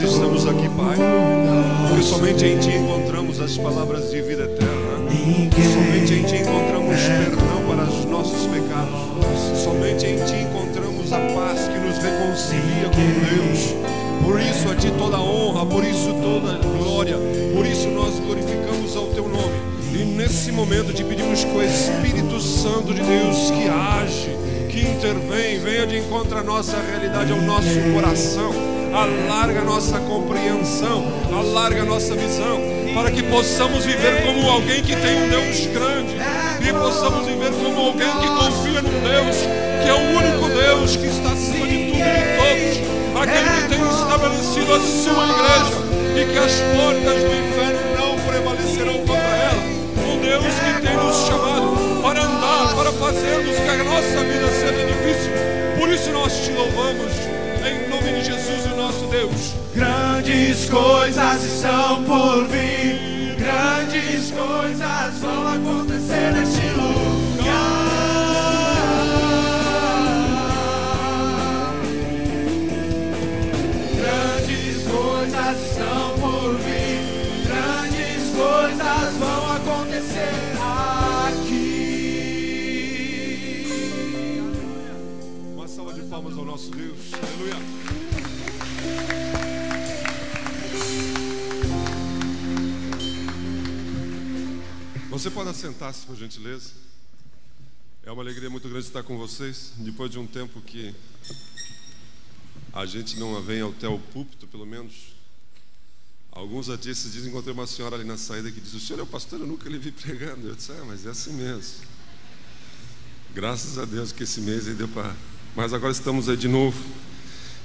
nós estamos aqui, Pai, porque somente em Ti encontramos as palavras de vida eterna. Somente em Ti encontramos perdão para os nossos pecados. Somente em Ti encontramos a paz que nos reconcilia com Deus. Por isso a Ti toda a honra, por isso toda a glória, por isso nós glorificamos ao Teu nome. E nesse momento te pedimos que o Espírito Santo de Deus que age, que intervém, venha de encontro à nossa realidade, ao nosso coração, alarga a nossa compreensão, alarga a nossa visão, para que possamos viver como alguém que tem um Deus grande, e possamos viver como alguém que confia num Deus, que é o único Deus que está acima de tudo e de todos, aquele que tem estabelecido a sua igreja, e que as portas do inferno não prevalecerão contra ela. Um Deus que tem nos chamado para andar, para fazermos que a nossa vida seja difícil. Por isso nós te louvamos, em nome de Jesus, o nosso Deus. Grandes coisas estão por vir, grandes coisas vão acontecer neste lugar. Grandes coisas estão por vir, grandes coisas vão acontecer aqui. Uma salva de palmas ao nosso Deus. Aleluia. Você pode assentar-se, por gentileza. É uma alegria muito grande estar com vocês, depois de um tempo que a gente não vem até o púlpito, pelo menos. Alguns artistas dizem, encontrei uma senhora ali na saída que diz: o senhor é o pastor? Eu nunca lhe vi pregando. Eu disse: mas é assim mesmo. Graças a Deus que esse mês aí deu para... Mas agora estamos aí de novo.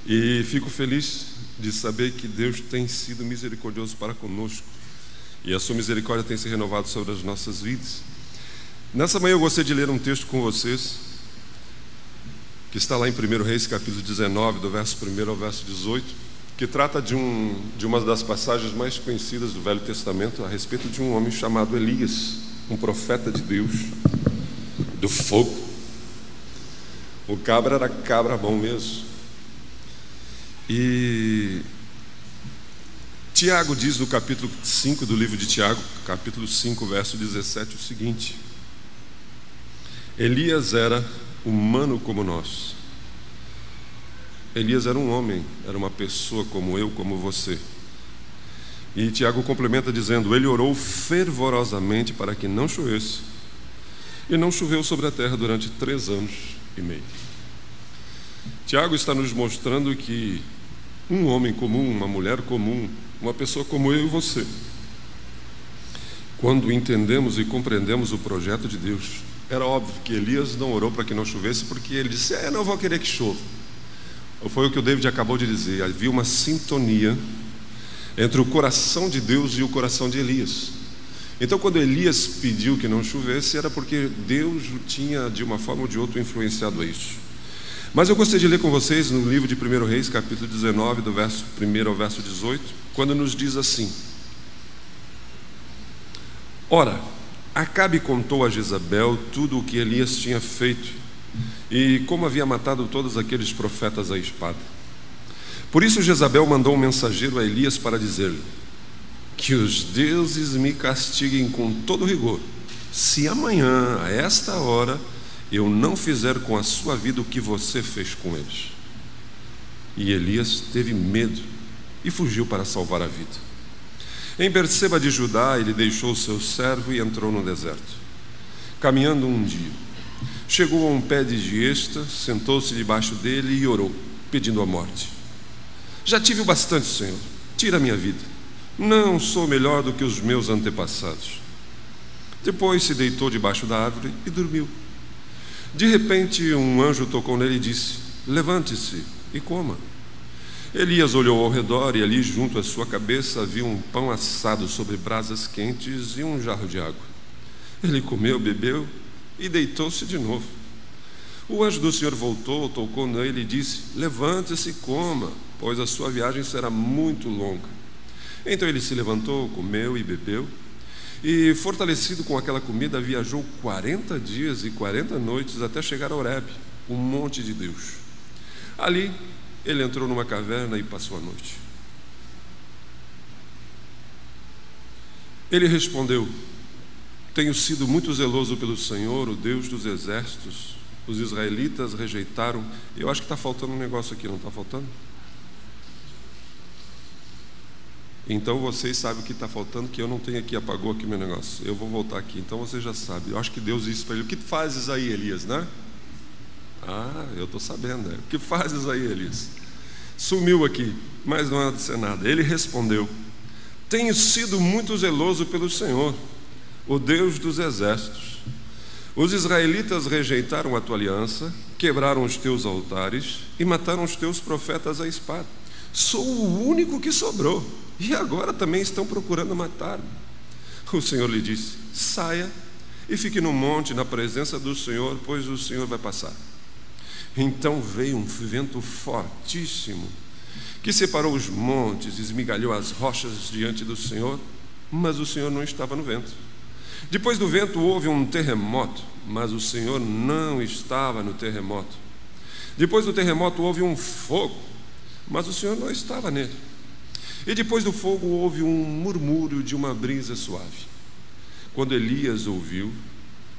E fico feliz de saber que Deus tem sido misericordioso para conosco. E a sua misericórdia tem se renovado sobre as nossas vidas. Nessa manhã eu gostaria de ler um texto com vocês, que está lá em 1 Reis, capítulo 19, do verso 1 ao verso 18, que trata de uma das passagens mais conhecidas do Velho Testamento, a respeito de um homem chamado Elias, um profeta de Deus, do fogo. O cabra era cabra bom mesmo. E Tiago diz no capítulo 5 do livro de Tiago, capítulo 5, verso 17, o seguinte: Elias era humano como nós. Elias era um homem, era uma pessoa como eu, como você. E Tiago complementa dizendo: ele orou fervorosamente para que não chovesse, e não choveu sobre a terra durante 3 anos e meio. Tiago está nos mostrando que um homem comum, uma mulher comum, uma pessoa como eu e você, quando entendemos e compreendemos o projeto de Deus, era óbvio que Elias não orou para que não chovesse, porque ele disse: não vou querer que chova. Foi o que o David acabou de dizer. Havia uma sintonia entre o coração de Deus e o coração de Elias. Então, quando Elias pediu que não chovesse, era porque Deus tinha, de uma forma ou de outra, influenciado a isso. Mas eu gostaria de ler com vocês no livro de 1 Reis, capítulo 19, do verso 1 ao verso 18, quando nos diz assim: ora, Acabe contou a Jezabel tudo o que Elias tinha feito e como havia matado todos aqueles profetas à espada. Por isso Jezabel mandou um mensageiro a Elias para dizer-lhe: que os deuses me castiguem com todo rigor, se amanhã, a esta hora, eu não fizer com a sua vida o que você fez com eles. E Elias teve medo e fugiu para salvar a vida. Em Berseba de Judá, ele deixou seu servo e entrou no deserto. Caminhando um dia, chegou a um pé de giesta, sentou-se debaixo dele e orou, pedindo a morte. Já tive o bastante, Senhor, tira a minha vida. Não sou melhor do que os meus antepassados. Depois se deitou debaixo da árvore e dormiu. De repente um anjo tocou nele e disse: levante-se e coma. Elias olhou ao redor e ali junto à sua cabeça havia um pão assado sobre brasas quentes e um jarro de água. Ele comeu, bebeu e deitou-se de novo. O anjo do Senhor voltou, tocou nele e disse: levante-se e coma, pois a sua viagem será muito longa. Então ele se levantou, comeu e bebeu, e fortalecido com aquela comida viajou 40 dias e 40 noites até chegar a Horebe, o monte de Deus. Ali ele entrou numa caverna e passou a noite. Ele respondeu: tenho sido muito zeloso pelo Senhor, o Deus dos exércitos. Os israelitas rejeitaram. Eu acho que está faltando um negócio aqui, não está faltando? Então vocês sabem o que está faltando, que eu não tenho aqui, apagou aqui meu negócio. Eu vou voltar aqui, então vocês já sabem. Eu acho que Deus disse para ele: o que fazes aí, Elias, né? Ah, eu estou sabendo, o que fazes aí, Elias? Sumiu aqui, mas não há de ser nada. Ele respondeu: tenho sido muito zeloso pelo Senhor, o Deus dos exércitos. Os israelitas rejeitaram a tua aliança, quebraram os teus altares e mataram os teus profetas à espada. Sou o único que sobrou, e agora também estão procurando matar-me. O Senhor lhe disse: saia e fique no monte na presença do Senhor, pois o Senhor vai passar. Então veio um vento fortíssimo, que separou os montes, esmigalhou as rochas diante do Senhor, mas o Senhor não estava no vento. Depois do vento houve um terremoto, mas o Senhor não estava no terremoto. Depois do terremoto houve um fogo, mas o Senhor não estava nele. E depois do fogo houve um murmúrio de uma brisa suave. Quando Elias ouviu,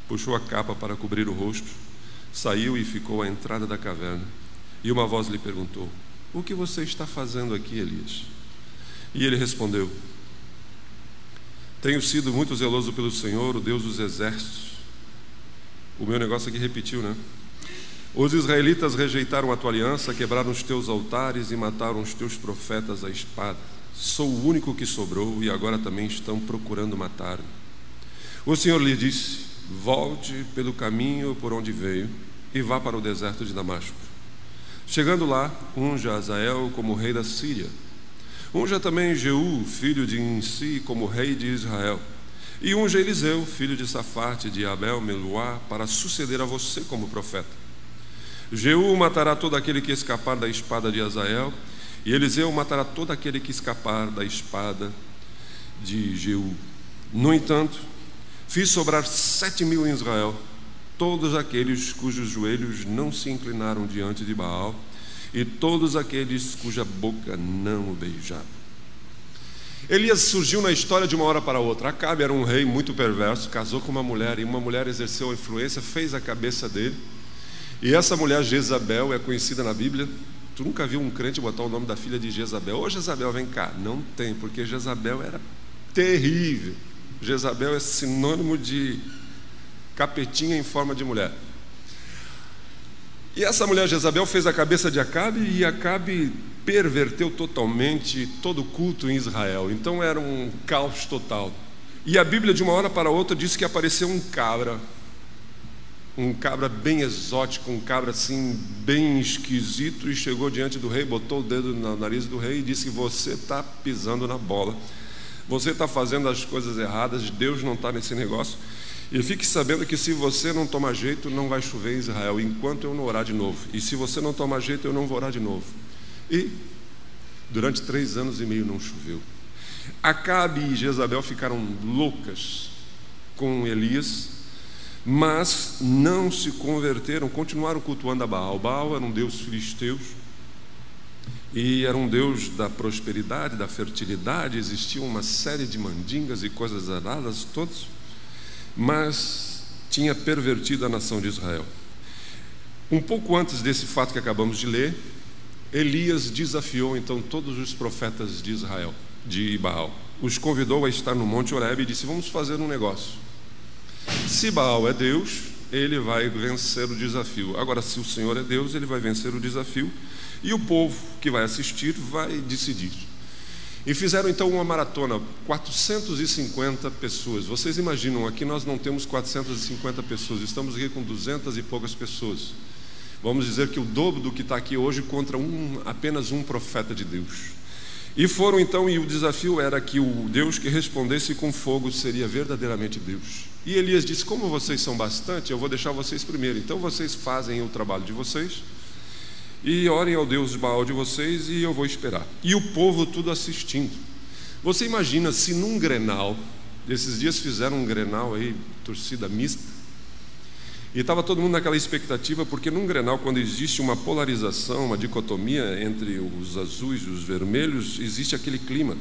puxou a capa para cobrir o rosto, saiu e ficou à entrada da caverna. E uma voz lhe perguntou: o que você está fazendo aqui, Elias? E ele respondeu: tenho sido muito zeloso pelo Senhor, o Deus dos exércitos. O meu negócio aqui repetiu, né? Os israelitas rejeitaram a tua aliança, quebraram os teus altares e mataram os teus profetas à espada. Sou o único que sobrou e agora também estão procurando matar-me. O Senhor lhe disse: volte pelo caminho por onde veio e vá para o deserto de Damasco. Chegando lá, unja Azael como rei da Síria. Unja também Jeú, filho de Nimsi, como rei de Israel. E unja Eliseu, filho de Safate, de Abel-Meluá, para suceder a você como profeta. Jeú matará todo aquele que escapar da espada de Azael, e Eliseu matará todo aquele que escapar da espada de Jeú. No entanto, fiz sobrar 7.000 em Israel, todos aqueles cujos joelhos não se inclinaram diante de Baal, e todos aqueles cuja boca não o beijaram. Elias surgiu na história de uma hora para outra. Acabe era um rei muito perverso, casou com uma mulher, e uma mulher exerceu a influência, fez a cabeça dele. E essa mulher, Jezabel, é conhecida na Bíblia. Tu nunca viu um crente botar o nome da filha de Jezabel? Ô Jezabel, vem cá. Não tem, porque Jezabel era terrível. Jezabel é sinônimo de capetinha em forma de mulher. E essa mulher Jezabel fez a cabeça de Acabe, e Acabe perverteu totalmente todo o culto em Israel. Então era um caos total. E a Bíblia, de uma hora para outra, disse que apareceu um cabra bem exótico, um cabra assim bem esquisito, e chegou diante do rei, botou o dedo no nariz do rei e disse: você está pisando na bola, você está fazendo as coisas erradas, Deus não está nesse negócio. E fique sabendo que se você não tomar jeito, não vai chover em Israel, enquanto eu não orar de novo. E se você não tomar jeito, eu não vou orar de novo. E durante 3 anos e meio não choveu. Acabe e Jezabel ficaram loucas com Elias, mas não se converteram, continuaram cultuando a Baal. Baal era um deus filisteu, e era um deus da prosperidade, da fertilidade. Existia uma série de mandingas e coisas erradas todas, mas tinha pervertido a nação de Israel. Um pouco antes desse fato que acabamos de ler, Elias desafiou então todos os profetas de Israel, de Baal. Os convidou a estar no Monte Horebe e disse: vamos fazer um negócio. Se Baal é Deus, ele vai vencer o desafio. Agora, se o Senhor é Deus, ele vai vencer o desafio, e o povo que vai assistir vai decidir. E fizeram então uma maratona, 450 pessoas. Vocês imaginam, aqui nós não temos 450 pessoas, estamos aqui com 200 e poucas pessoas. Vamos dizer que o dobro do que está aqui hoje contra apenas um profeta de Deus. E foram então, e o desafio era que o Deus que respondesse com fogo seria verdadeiramente Deus. E Elias disse: como vocês são bastante, eu vou deixar vocês primeiro. Então vocês fazem o trabalho de vocês e orem ao Deus de Baal de vocês, e eu vou esperar. E o povo tudo assistindo. Você imagina se num Grenal, esses dias fizeram um Grenal aí, torcida mista, e estava todo mundo naquela expectativa, porque num Grenal, quando existe uma polarização, uma dicotomia entre os azuis e os vermelhos, existe aquele clima.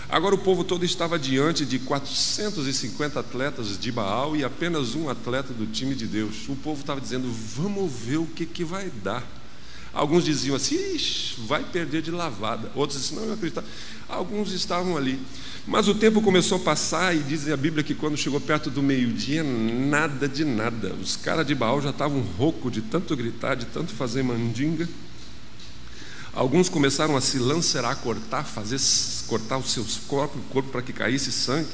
Agora o povo todo estava diante de 450 atletas de Baal e apenas um atleta do time de Deus. O povo estava dizendo: vamos ver o que vai dar. Alguns diziam assim: ixi, vai perder de lavada. Outros diziam: não, eu acredito. Alguns estavam ali. Mas o tempo começou a passar e diz a Bíblia que quando chegou perto do meio-dia, nada de nada. Os caras de Baal já estavam roucos de tanto gritar, de tanto fazer mandinga. Alguns começaram a se lancerar, cortar os seus corpos, o corpo para que caísse sangue.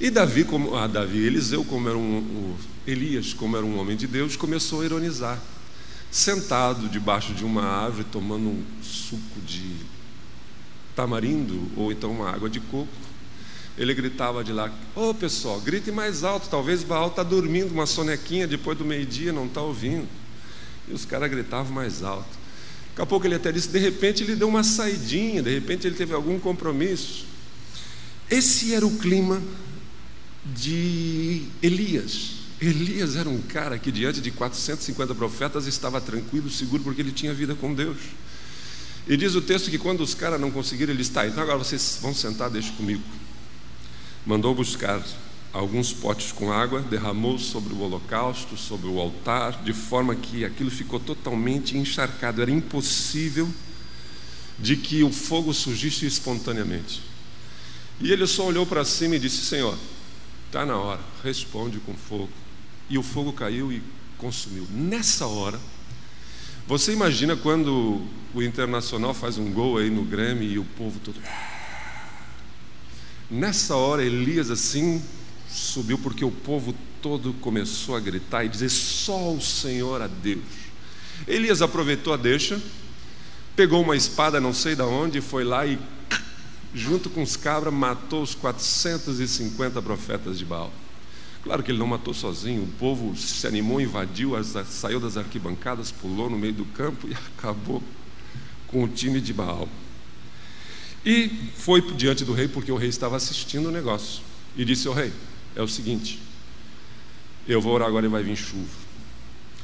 E Eliseu, Elias, como era um homem de Deus, começou a ironizar. Sentado debaixo de uma árvore, tomando um suco de tamarindo, ou então uma água de coco, ele gritava de lá: ô pessoal, grite mais alto, talvez Baal está dormindo uma sonequinha depois do meio-dia, não está ouvindo. E os caras gritavam mais alto. Daqui a pouco ele até disse: de repente ele deu uma saidinha, de repente ele teve algum compromisso. Esse era o clima de Elias. Elias era um cara que diante de 450 profetas estava tranquilo, seguro, porque ele tinha vida com Deus. E diz o texto que quando os caras não conseguiram, ele está: então agora vocês vão sentar, deixa comigo. Mandou buscar alguns potes com água, derramou sobre o holocausto, sobre o altar, de forma que aquilo ficou totalmente encharcado. Era impossível de que o fogo surgisse espontaneamente. E ele só olhou para cima e disse: Senhor, está na hora, responde com fogo. E o fogo caiu e consumiu. Nessa hora, você imagina quando o Internacional faz um gol aí no Grêmio e o povo todo... Nessa hora Elias assim subiu, porque o povo todo começou a gritar e dizer: só o Senhor a Deus. Elias aproveitou a deixa, pegou uma espada não sei de onde, foi lá e junto com os cabras matou os 450 profetas de Baal. Claro que ele não matou sozinho, o povo se animou, invadiu, saiu das arquibancadas, pulou no meio do campo e acabou com o time de Baal. E foi diante do rei, porque o rei estava assistindo o negócio, e disse ao rei: é o seguinte, eu vou orar agora e vai vir chuva.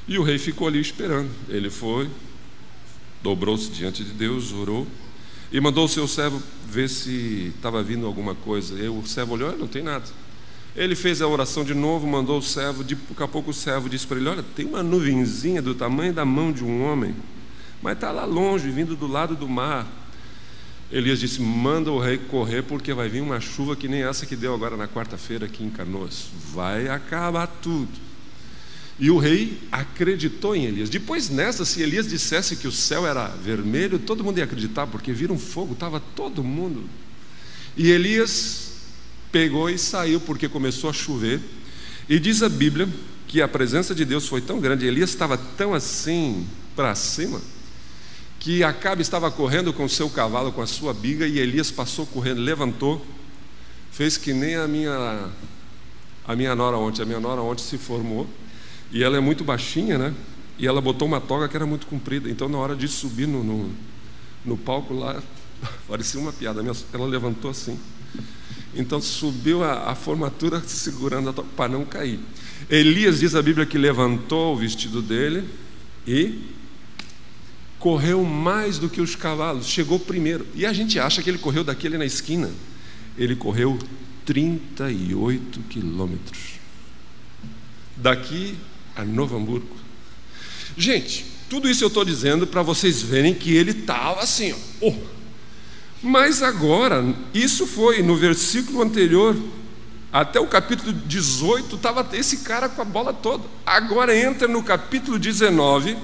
E o rei ficou ali esperando. Ele foi, dobrou-se diante de Deus, orou e mandou o seu servo ver se estava vindo alguma coisa. E o servo olhou: não tem nada. Ele fez a oração de novo, mandou o servo. Daqui a pouco o servo disse para ele: olha, tem uma nuvenzinha do tamanho da mão de um homem, mas está lá longe, vindo do lado do mar. Elias disse: manda o rei correr, porque vai vir uma chuva que nem essa que deu agora na quarta-feira aqui em Canoas. Vai acabar tudo. E o rei acreditou em Elias. Depois nessa, se Elias dissesse que o céu era vermelho, todo mundo ia acreditar, porque viram fogo, estava todo mundo. E Elias pegou e saiu, porque começou a chover. E diz a Bíblia que a presença de Deus foi tão grande, Elias estava tão assim para cima, que Acabe estava correndo com o seu cavalo, com a sua biga, e Elias passou correndo, levantou, fez que nem a minha nora ontem. A minha nora ontem se formou, e ela é muito baixinha, né? E ela botou uma toga que era muito comprida, então na hora de subir no palco lá, parecia uma piada. Ela levantou assim, então subiu a formatura segurando a toga para não cair. Elias, diz a Bíblia, que levantou o vestido dele e correu mais do que os cavalos, chegou primeiro. E a gente acha que ele correu daquele na esquina. Ele correu 38 quilômetros daqui a Novo Hamburgo. Gente, tudo isso eu estou dizendo para vocês verem que ele estava assim, ó. Mas agora, isso foi no versículo anterior, até o capítulo 18, estava esse cara com a bola toda. Agora entra no capítulo 19.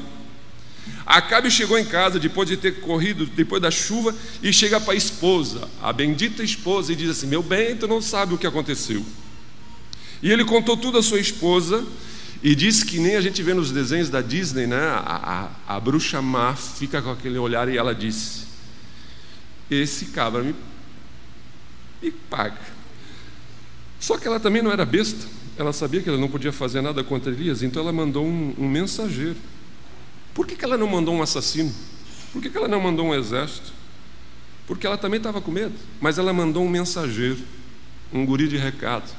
Acabe chegou em casa depois de ter corrido, depois da chuva, e chega para a esposa, a bendita esposa, e diz assim: meu bem, tu não sabe o que aconteceu. E ele contou tudo à sua esposa, e disse que nem a gente vê nos desenhos da Disney, né? A bruxa má fica com aquele olhar, e ela disse: esse cabra me paga. Só que ela também não era besta, ela sabia que ela não podia fazer nada contra Elias, então ela mandou um mensageiro. Por que ela não mandou um assassino? Por que ela não mandou um exército? Porque ela também estava com medo, mas ela mandou um mensageiro, um guri de recado.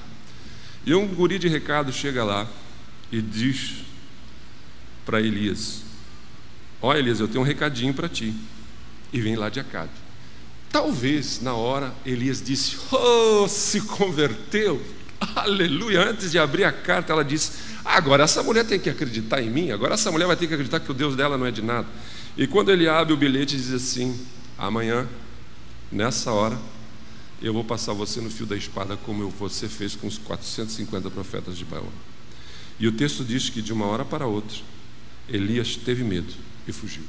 E um guri de recado chega lá e diz para Elias: ó Elias, eu tenho um recadinho para ti. E vem lá de Acabe. Talvez na hora Elias disse: oh, se converteu, aleluia. Antes de abrir a carta ela disse: agora essa mulher tem que acreditar em mim, agora essa mulher vai ter que acreditar que o Deus dela não é de nada. E quando ele abre o bilhete diz assim: amanhã, nessa hora, eu vou passar você no fio da espada, como você fez com os 450 profetas de Baal. E o texto diz que de uma hora para outra Elias teve medo e fugiu.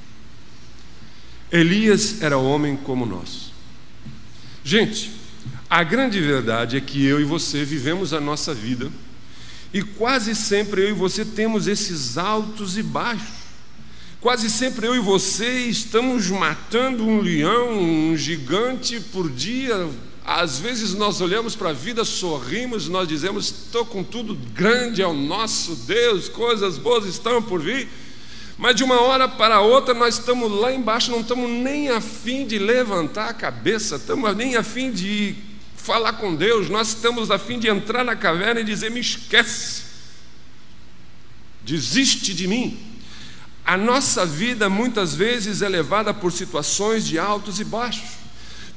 Elias era homem como nós. Gente, a grande verdade é que eu e você vivemos a nossa vida e quase sempre eu e você temos esses altos e baixos. Quase sempre eu e você estamos matando um leão, um gigante por dia. Às vezes nós olhamos para a vida, sorrimos, nós dizemos: estou com tudo, grande é o nosso Deus, coisas boas estão por vir. Mas de uma hora para outra nós estamos lá embaixo, não estamos nem a fim de levantar a cabeça, estamos nem a fim de falar com Deus, nós estamos a fim de entrar na caverna e dizer: me esquece, desiste de mim. A nossa vida muitas vezes é levada por situações de altos e baixos.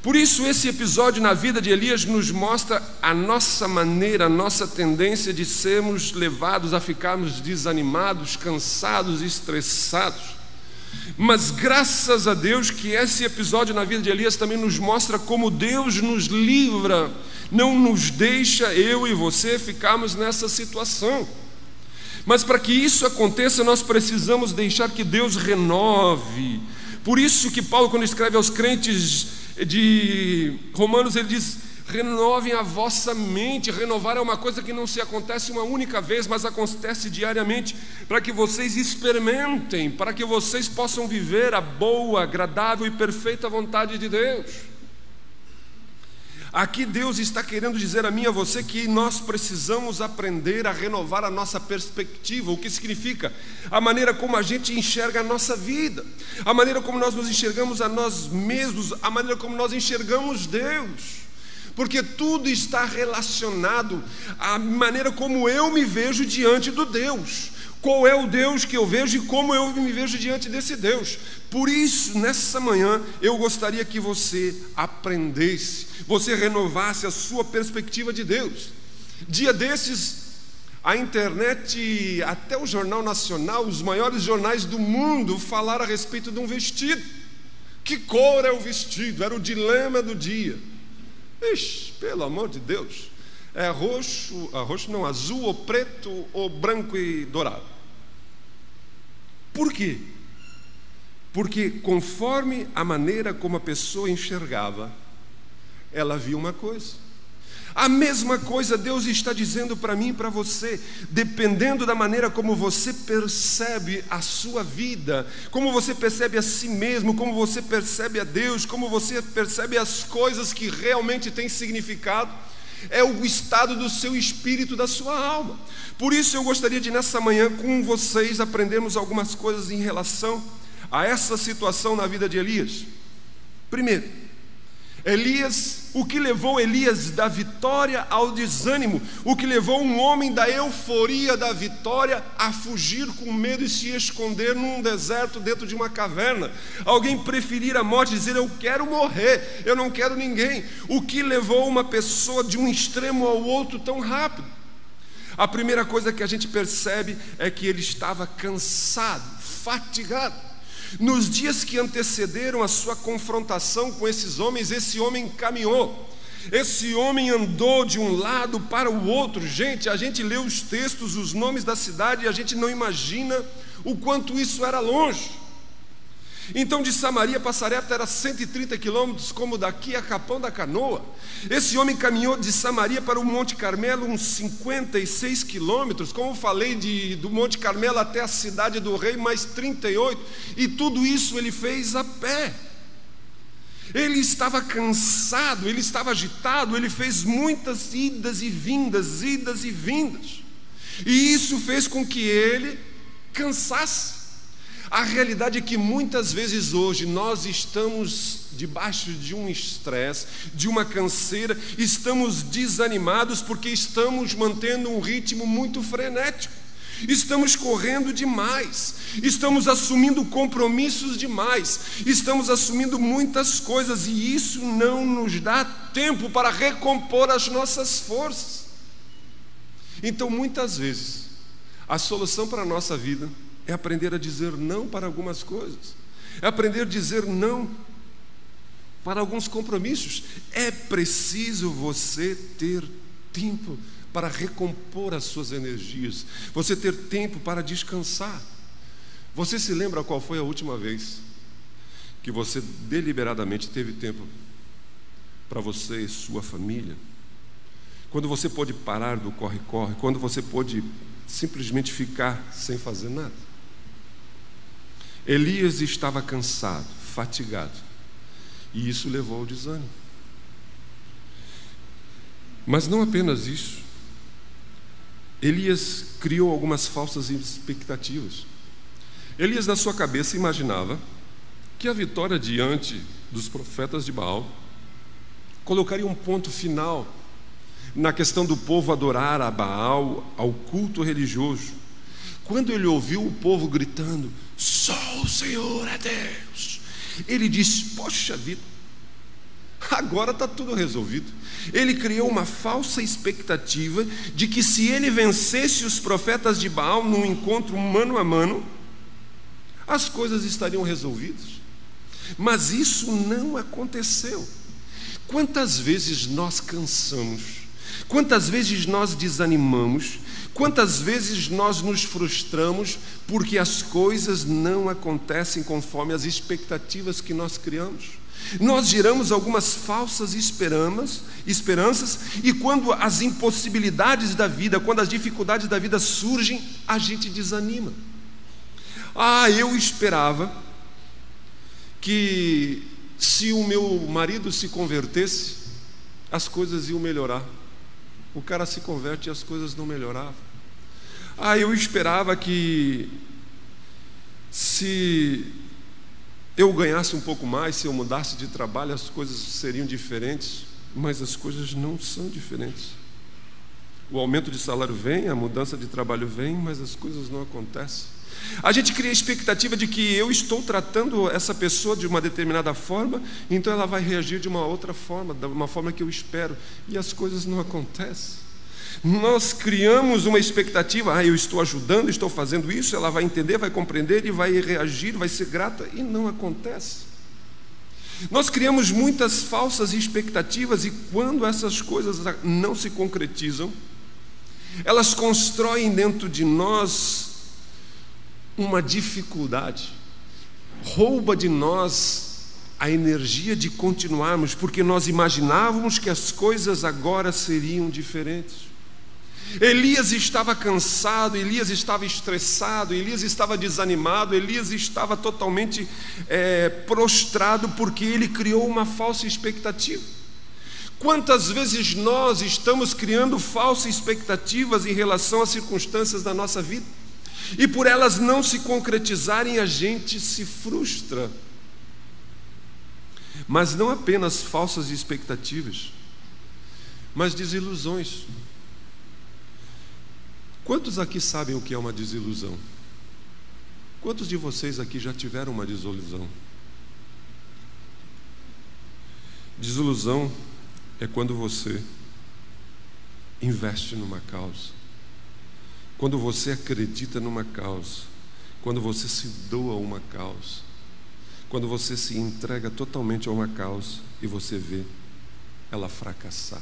Por isso esse episódio na vida de Elias nos mostra a nossa maneira, a nossa tendência de sermos levados a ficarmos desanimados, cansados, estressados. Mas graças a Deus que esse episódio na vida de Elias também nos mostra como Deus nos livra, não nos deixa eu e você ficarmos nessa situação. Mas para que isso aconteça, nós precisamos deixar que Deus renove. Por isso que Paulo, quando escreve aos crentes de Romanos, ele diz: renovem a vossa mente. Renovar é uma coisa que não se acontece uma única vez, mas acontece diariamente, para que vocês experimentem, para que vocês possam viver a boa, agradável e perfeita vontade de Deus. Aqui Deus está querendo dizer a mim e a você que nós precisamos aprender a renovar a nossa perspectiva. O que significa? A maneira como a gente enxerga a nossa vida, a maneira como nós nos enxergamos a nós mesmos, a maneira como nós enxergamos Deus. Porque tudo está relacionado à maneira como eu me vejo diante do Deus. Qual é o Deus que eu vejo e como eu me vejo diante desse Deus. Por isso, nessa manhã, eu gostaria que você aprendesse, você renovasse a sua perspectiva de Deus. Dia desses, a internet, até o Jornal Nacional, os maiores jornais do mundo falaram a respeito de um vestido. Que cor é o vestido? Era o dilema do dia. Ixi, pelo amor de Deus, é azul ou preto ou branco e dourado. Por quê? Porque conforme a maneira como a pessoa enxergava, ela via uma coisa. A mesma coisa Deus está dizendo para mim e para você. Dependendo da maneira como você percebe a sua vida, como você percebe a si mesmo, como você percebe a Deus, como você percebe as coisas que realmente têm significado, é o estado do seu espírito, da sua alma. Por isso eu gostaria de nessa manhã com vocês aprendermos algumas coisas em relação a essa situação na vida de Elias. Primeiro, o que levou Elias da vitória ao desânimo, o que levou um homem da euforia da vitória a fugir com medo e se esconder num deserto dentro de uma caverna. Alguém preferir a morte e dizer: eu quero morrer, eu não quero ninguém. O que levou uma pessoa de um extremo ao outro tão rápido? A primeira coisa que a gente percebe é que ele estava cansado, fatigado. Nos dias que antecederam a sua confrontação com esses homens, esse homem caminhou, esse homem andou de um lado para o outro. Gente, a gente lê os textos, os nomes da cidade, e a gente não imagina o quanto isso era longe. Então de Samaria para Sarepta era 130 quilômetros, como daqui a Capão da Canoa. Esse homem caminhou de Samaria para o Monte Carmelo uns 56 quilômetros, como falei, do Monte Carmelo até a cidade do rei, mais 38, e tudo isso ele fez a pé. Ele estava cansado, ele estava agitado, ele fez muitas idas e vindas, e isso fez com que ele cansasse. A realidade é que muitas vezes hoje nós estamos debaixo de um estresse, de uma canseira, estamos desanimados porque estamos mantendo um ritmo muito frenético. Estamos correndo demais, estamos assumindo compromissos demais, estamos assumindo muitas coisas e isso não nos dá tempo para recompor as nossas forças. Então, muitas vezes, a solução para a nossa vida é aprender a dizer não para algumas coisas, é aprender a dizer não para alguns compromissos. É preciso você ter tempo para recompor as suas energias, você ter tempo para descansar. Você se lembra qual foi a última vez que você deliberadamente teve tempo para você e sua família? Quando você pôde parar do corre-corre, quando você pôde simplesmente ficar sem fazer nada? Elias estava cansado, fatigado, e isso levou ao desânimo. Mas não apenas isso. Elias criou algumas falsas expectativas. Elias, na sua cabeça, imaginava que a vitória diante dos profetas de Baal colocaria um ponto final na questão do povo adorar a Baal, ao culto religioso. Quando ele ouviu o povo gritando, só o Senhor é Deus, ele disse, poxa vida, agora está tudo resolvido. Ele criou uma falsa expectativa de que se ele vencesse os profetas de Baal num encontro mano a mano, as coisas estariam resolvidas. Mas isso não aconteceu. Quantas vezes nós cansamos, quantas vezes nós desanimamos, quantas vezes nós nos frustramos porque as coisas não acontecem conforme as expectativas que nós criamos. Nós geramos algumas falsas esperanças e quando as impossibilidades da vida, quando as dificuldades da vida surgem, a gente desanima. Eu esperava que se o meu marido se convertesse, as coisas iam melhorar. O cara se converte e as coisas não melhoravam. Eu esperava que se eu ganhasse um pouco mais, se eu mudasse de trabalho, as coisas seriam diferentes, mas as coisas não são diferentes. O aumento de salário vem, a mudança de trabalho vem, mas as coisas não acontecem. A gente cria a expectativa de que eu estou tratando essa pessoa de uma determinada forma, então ela vai reagir de uma outra forma, de uma forma que eu espero, e as coisas não acontecem. Nós criamos uma expectativa, eu estou ajudando, estou fazendo isso, ela vai entender, vai compreender e vai reagir, vai ser grata, e não acontece. Nós criamos muitas falsas expectativas e quando essas coisas não se concretizam, elas constroem dentro de nós uma dificuldade, rouba de nós a energia de continuarmos, porque nós imaginávamos que as coisas agora seriam diferentes. Elias estava cansado, Elias estava estressado, Elias estava desanimado, Elias estava totalmente prostrado, porque ele criou uma falsa expectativa. Quantas vezes nós estamos criando falsas expectativas em relação às circunstâncias da nossa vida, e por elas não se concretizarem, a gente se frustra. Mas não apenas falsas expectativas, mas desilusões. Quantos aqui sabem o que é uma desilusão? Quantos de vocês aqui já tiveram uma desilusão? Desilusão é quando você investe numa causa, quando você acredita numa causa, quando você se doa a uma causa, quando você se entrega totalmente a uma causa e você vê ela fracassar.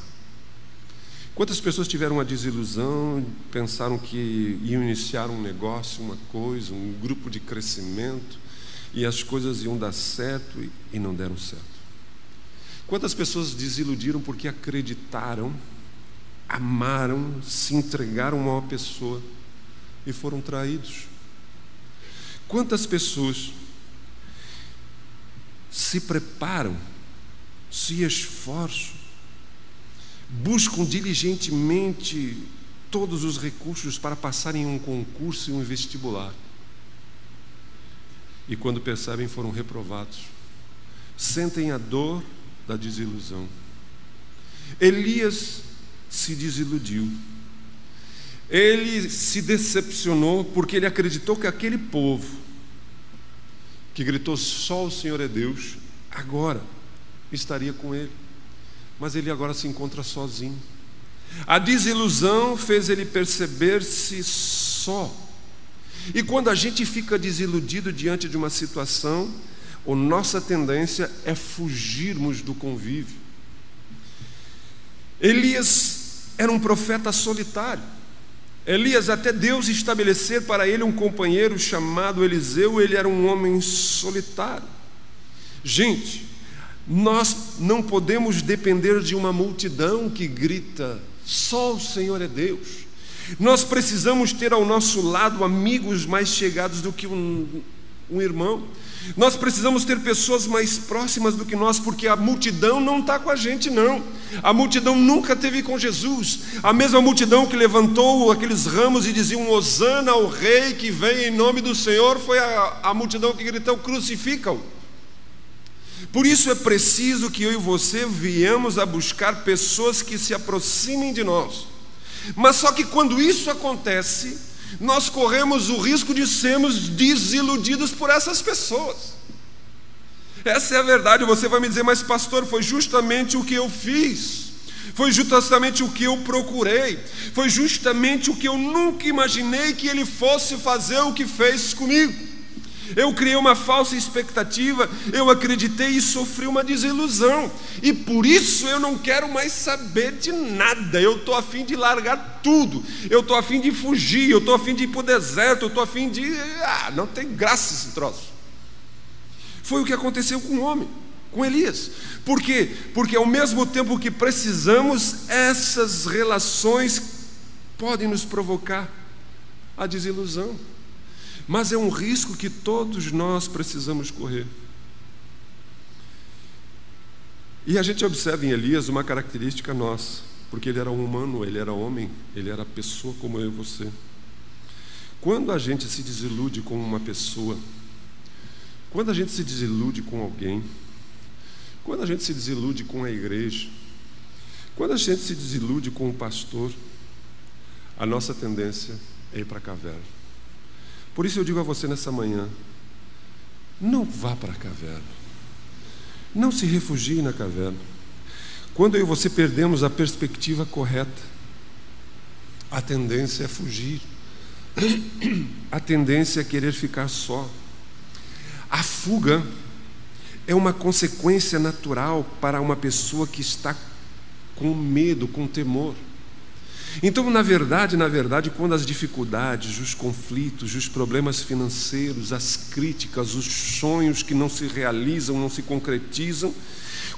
Quantas pessoas tiveram uma desilusão, pensaram que iam iniciar um negócio, uma coisa, um grupo de crescimento, e as coisas iam dar certo e não deram certo? Quantas pessoas desiludiram porque acreditaram, amaram, se entregaram a uma pessoa e foram traídos? Quantas pessoas se preparam, se esforçam, buscam diligentemente todos os recursos para passarem em um concurso e um vestibular, e quando percebem foram reprovados, sentem a dor da desilusão. Elias se desiludiu. ele se decepcionou porque ele acreditou que aquele povo que gritou só o Senhor é Deus, agora estaria com ele. Mas ele agora se encontra sozinho. A desilusão fez ele perceber-se só. E quando a gente fica desiludido diante de uma situação, a nossa tendência é fugirmos do convívio. Elias era um profeta solitário. Elias, até Deus estabelecer para ele um companheiro chamado Eliseu, ele era um homem solitário. Gente, nós não podemos depender de uma multidão que grita, só o Senhor é Deus. Nós precisamos ter ao nosso lado amigos mais chegados do que um irmão. Nós precisamos ter pessoas mais próximas do que nós, porque a multidão não está com a gente, não. A multidão nunca esteve com Jesus. A mesma multidão que levantou aqueles ramos e diziam Hosana ao rei que vem em nome do Senhor, foi a multidão que gritou crucifica-o. Por isso é preciso que eu e você viemos a buscar pessoas que se aproximem de nós. Mas só que quando isso acontece, nós corremos o risco de sermos desiludidos por essas pessoas. Essa é a verdade. Você vai me dizer, mas pastor, foi justamente o que eu fiz, foi justamente o que eu procurei, foi justamente o que eu nunca imaginei que ele fosse fazer o que fez comigo. Eu criei uma falsa expectativa, eu acreditei e sofri uma desilusão, e por isso eu não quero mais saber de nada. Eu estou a fim de largar tudo, eu estou a fim de fugir, eu estou a fim de ir para o deserto, eu estou a fim de... não tem graça esse troço. Foi o que aconteceu com o homem, com Elias. Por quê? Porque ao mesmo tempo que precisamos, essas relações podem nos provocar a desilusão. Mas é um risco que todos nós precisamos correr. E a gente observa em Elias uma característica nossa, porque ele era um humano, ele era homem, ele era pessoa como eu e você. Quando a gente se desilude com uma pessoa, quando a gente se desilude com alguém, quando a gente se desilude com a igreja, quando a gente se desilude com o pastor, a nossa tendência é ir para a caverna. Por isso eu digo a você nessa manhã, não vá para a caverna, não se refugie na caverna. Quando eu e você perdemos a perspectiva correta, a tendência é fugir, a tendência é querer ficar só. A fuga é uma consequência natural para uma pessoa que está com medo, com temor. Então, na verdade, quando as dificuldades, os conflitos, os problemas financeiros, as críticas, os sonhos que não se realizam, não se concretizam,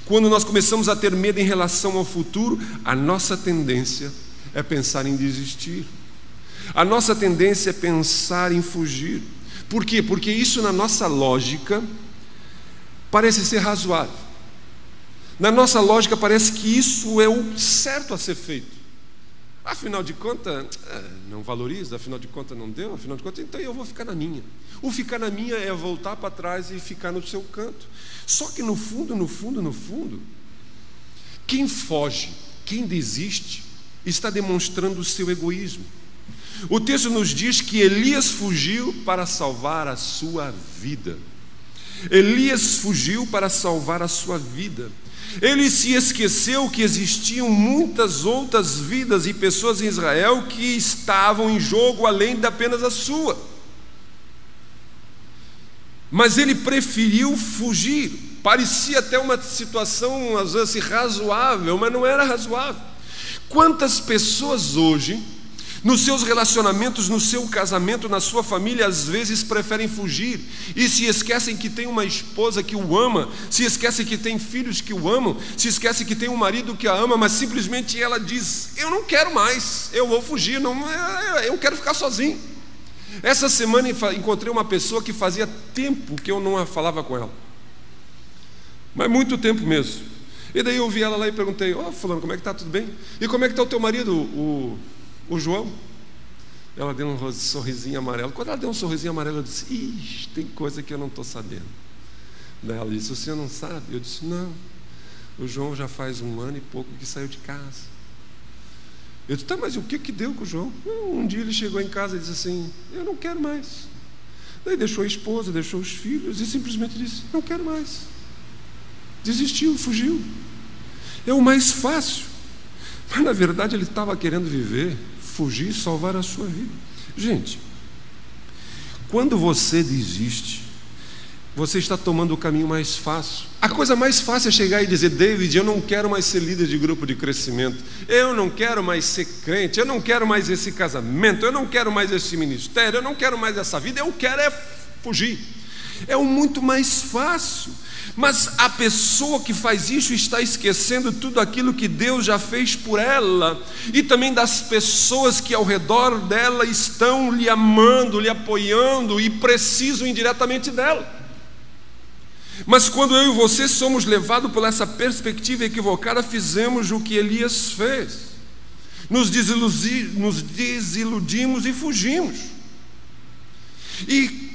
quando nós começamos a ter medo em relação ao futuro, a nossa tendência é pensar em desistir. A nossa tendência é pensar em fugir. Por quê? Porque isso, na nossa lógica, parece ser razoável. Na nossa lógica, parece que isso é o certo a ser feito. Afinal de contas, não valoriza, afinal de contas não deu, afinal de contas, então eu vou ficar na minha. O ficar na minha é voltar para trás e ficar no seu canto. Só que no fundo, quem foge, quem desiste, está demonstrando o seu egoísmo. O texto nos diz que Elias fugiu para salvar a sua vida. Elias fugiu para salvar a sua vida. Ele se esqueceu que existiam muitas outras vidas e pessoas em Israel que estavam em jogo além de apenas a sua. Mas ele preferiu fugir. Parecia até uma situação, às vezes, razoável, mas não era razoável. Quantas pessoas hoje, nos seus relacionamentos, no seu casamento, na sua família, às vezes preferem fugir e se esquecem que tem uma esposa que o ama, se esquecem que tem filhos que o amam, se esquecem que tem um marido que a ama, mas simplesmente ela diz, eu não quero mais, eu vou fugir, eu quero ficar sozinho. Essa semana encontrei uma pessoa que fazia tempo que eu não falava com ela, mas muito tempo mesmo. E daí eu vi ela lá e perguntei, fulano, como é que está, tudo bem? E como é que está o teu marido, o João? Ela deu um sorrisinho amarelo. Quando ela deu um sorrisinho amarelo, eu disse, tem coisa que eu não estou sabendo. Daí ela disse, o senhor não sabe? Eu disse, não, o João já faz 1 ano e pouco que saiu de casa. Eu disse, tá, mas o que deu com o João? Um dia ele chegou em casa e disse assim, eu não quero mais. Daí deixou a esposa, deixou os filhos e simplesmente disse, não quero mais. Desistiu, fugiu. É o mais fácil. Mas na verdade ele estava querendo viver, fugir e salvar a sua vida. Gente, quando você desiste, você está tomando o caminho mais fácil. A coisa mais fácil é chegar e dizer, David, eu não quero mais ser líder de grupo de crescimento, eu não quero mais ser crente, eu não quero mais esse casamento, eu não quero mais esse ministério, eu não quero mais essa vida, eu quero é fugir. É o muito mais fácil. Mas a pessoa que faz isso está esquecendo tudo aquilo que Deus já fez por ela, e também das pessoas que ao redor dela estão lhe amando, lhe apoiando e precisam indiretamente dela. Mas quando eu e você somos levados por essa perspectiva equivocada, fizemos o que Elias fez. Nos desiludimos e fugimos. E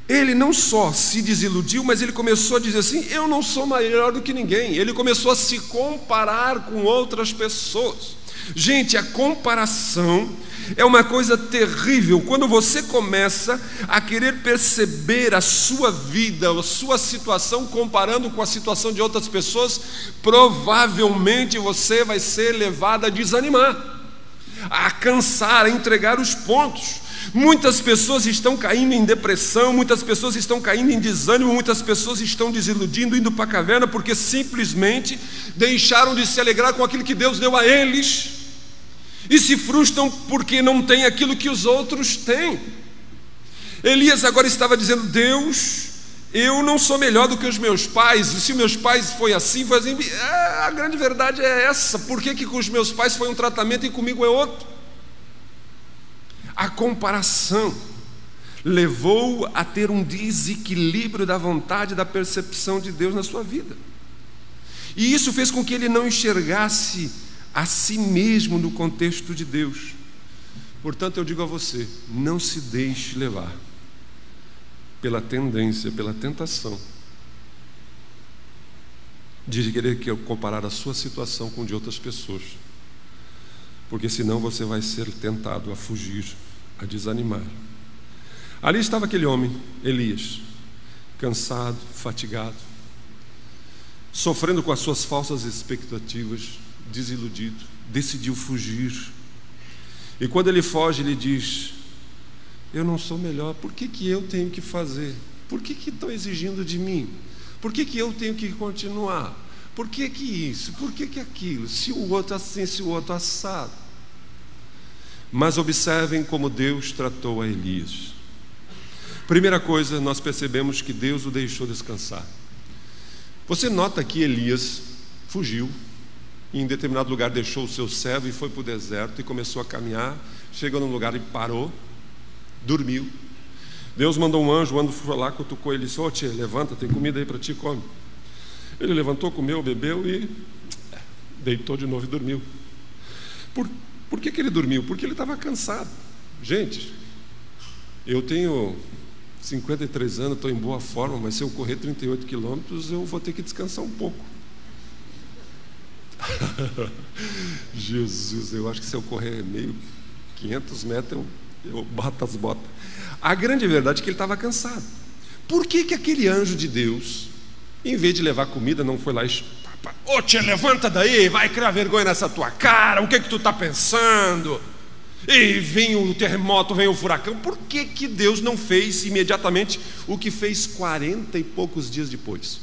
ele não só se desiludiu, mas ele começou a dizer assim, eu não sou maior do que ninguém. Ele começou a se comparar com outras pessoas. Gente, a comparação é uma coisa terrível. Quando você começa a querer perceber a sua vida, a sua situação, comparando com a situação de outras pessoas, provavelmente você vai ser levado a desanimar, a cansar, a entregar os pontos. Muitas pessoas estão caindo em depressão, muitas pessoas estão caindo em desânimo, muitas pessoas estão desiludindo, indo para a caverna, porque simplesmente deixaram de se alegrar com aquilo que Deus deu a eles, e se frustram porque não tem aquilo que os outros têm. Elias agora estava dizendo, Deus, eu não sou melhor do que os meus pais, e se meus pais foi assim, a grande verdade é essa, por que com os meus pais foi um tratamento e comigo é outro? A comparação levou a ter um desequilíbrio da vontade e da percepção de Deus na sua vida, e isso fez com que ele não enxergasse a si mesmo no contexto de Deus. Portanto, eu digo a você, não se deixe levar pela tendência, pela tentação de querer comparar a sua situação com de outras pessoas, porque senão você vai ser tentado a fugir, a desanimar. Ali estava aquele homem, Elias, cansado, fatigado, sofrendo com as suas falsas expectativas, desiludido, decidiu fugir. E quando ele foge, ele diz, eu não sou melhor, por que eu tenho que fazer? Por que estão exigindo de mim? Por que eu tenho que continuar? Por que isso? Por que aquilo? Se o outro assim, se o outro assado. Mas observem como Deus tratou a Elias. Primeira coisa, nós percebemos que Deus o deixou descansar. Você nota que Elias fugiu, e em determinado lugar deixou o seu servo e foi para o deserto e começou a caminhar. Chegou num lugar e parou, dormiu. Deus mandou um anjo, o anjo foi lá, cutucou ele e disse, tia, levanta, tem comida aí para ti, come. Ele levantou, comeu, bebeu e deitou de novo e dormiu. Por que ele dormiu? Porque ele estava cansado. Gente, eu tenho 53 anos, estou em boa forma, mas se eu correr 38 quilômetros, eu vou ter que descansar um pouco. Jesus, eu acho que se eu correr 500 metros, eu bato as botas. A grande verdade é que ele estava cansado. Por que aquele anjo de Deus, em vez de levar comida, não foi lá e tia, levanta daí, vai criar vergonha nessa tua cara, o que tu está pensando? E vem o terremoto, vem o furacão. Por que Deus não fez imediatamente o que fez 40 e poucos dias depois?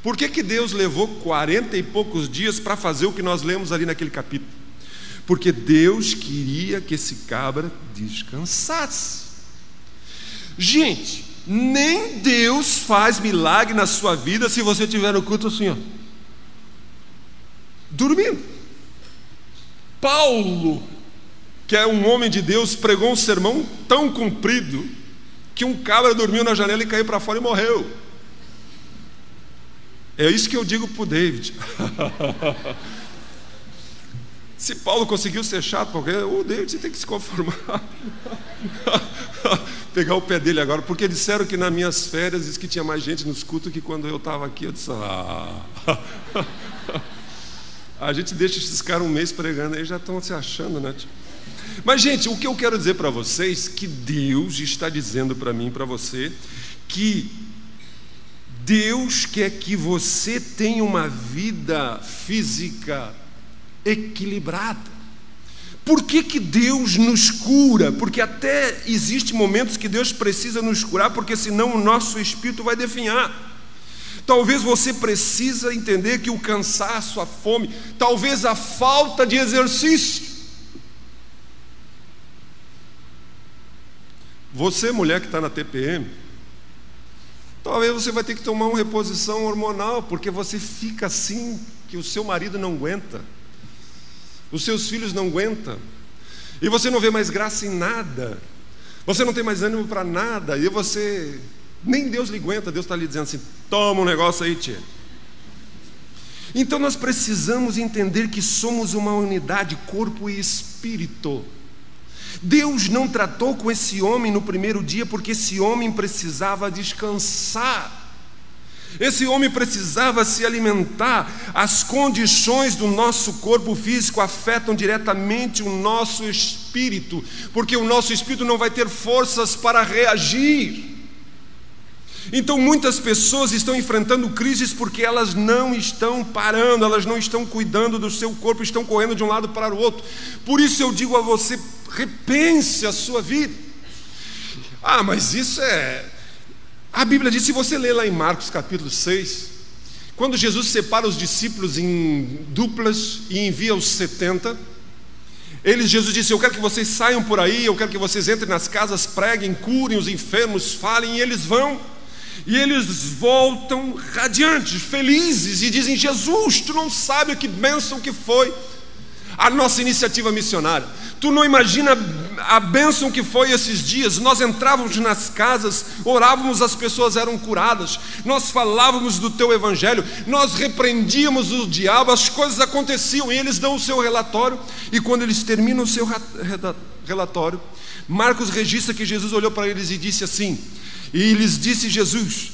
Por que Deus levou 40 e poucos dias para fazer o que nós lemos ali naquele capítulo? Porque Deus queria que esse cabra descansasse. Gente, nem Deus faz milagre na sua vida se você estiver no culto assim, ó, dormindo. Paulo, que é um homem de Deus, pregou um sermão tão comprido que um cabra dormiu na janela e caiu para fora e morreu. É isso que eu digo para o David. Se Paulo conseguiu ser chato, o David tem que se conformar. Pegar o pé dele agora, porque disseram que nas minhas férias diz que tinha mais gente nos cultos que quando eu estava aqui. Eu disse, A gente deixa esses caras um mês pregando, aí já estão se achando, né? Mas, gente, o que eu quero dizer para vocês, que Deus está dizendo para mim e para você, que Deus quer que você tenha uma vida física equilibrada. Por que Deus nos cura? Porque até existem momentos que Deus precisa nos curar, porque senão o nosso espírito vai definhar. Talvez você precisa entender que o cansaço, a fome, talvez a falta de exercício. Você, mulher que está na TPM, talvez você vai ter que tomar uma reposição hormonal, porque você fica assim que o seu marido não aguenta, os seus filhos não aguentam, e você não vê mais graça em nada, você não tem mais ânimo para nada, e você, nem Deus lhe aguenta, Deus está lhe dizendo assim, toma um negócio aí, tia. Então nós precisamos entender que somos uma unidade, corpo e espírito. Deus não tratou com esse homem no primeiro dia, porque esse homem precisava descansar. Esse homem precisava se alimentar. As condições do nosso corpo físico afetam diretamente o nosso espírito, porque o nosso espírito não vai ter forças para reagir. Então muitas pessoas estão enfrentando crises porque elas não estão parando, elas não estão cuidando do seu corpo, estão correndo de um lado para o outro. Por isso eu digo a você, repense a sua vida. Mas isso é... A Bíblia diz, se você ler lá em Marcos capítulo 6, quando Jesus separa os discípulos em duplas e envia os 70, Jesus disse, eu quero que vocês saiam por aí, eu quero que vocês entrem nas casas, preguem, curem os enfermos, falem, e eles vão. E eles voltam radiantes, felizes, e dizem, Jesus, tu não sabe que bênção que foi a nossa iniciativa missionária. Tu não imagina a bênção que foi esses dias. Nós entrávamos nas casas, orávamos, as pessoas eram curadas, nós falávamos do teu evangelho, nós repreendíamos o diabo, as coisas aconteciam. E eles dão o seu relatório, e quando eles terminam o seu relatório, Marcos registra que Jesus olhou para eles e disse assim, e lhes disse Jesus,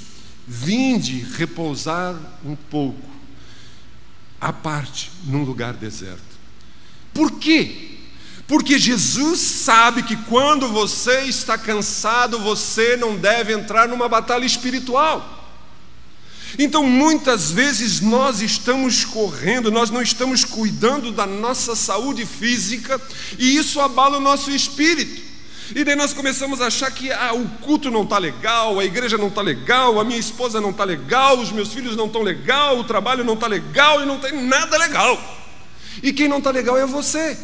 vinde repousar um pouco à parte num lugar deserto. Por quê? Porque Jesus sabe que quando você está cansado, você não deve entrar numa batalha espiritual. Então muitas vezes nós estamos correndo, nós não estamos cuidando da nossa saúde física, e isso abala o nosso espírito. E daí nós começamos a achar que o culto não está legal, a igreja não está legal, a minha esposa não está legal, os meus filhos não estão legal, o trabalho não está legal, e não tem nada legal. E quem não está legal é você.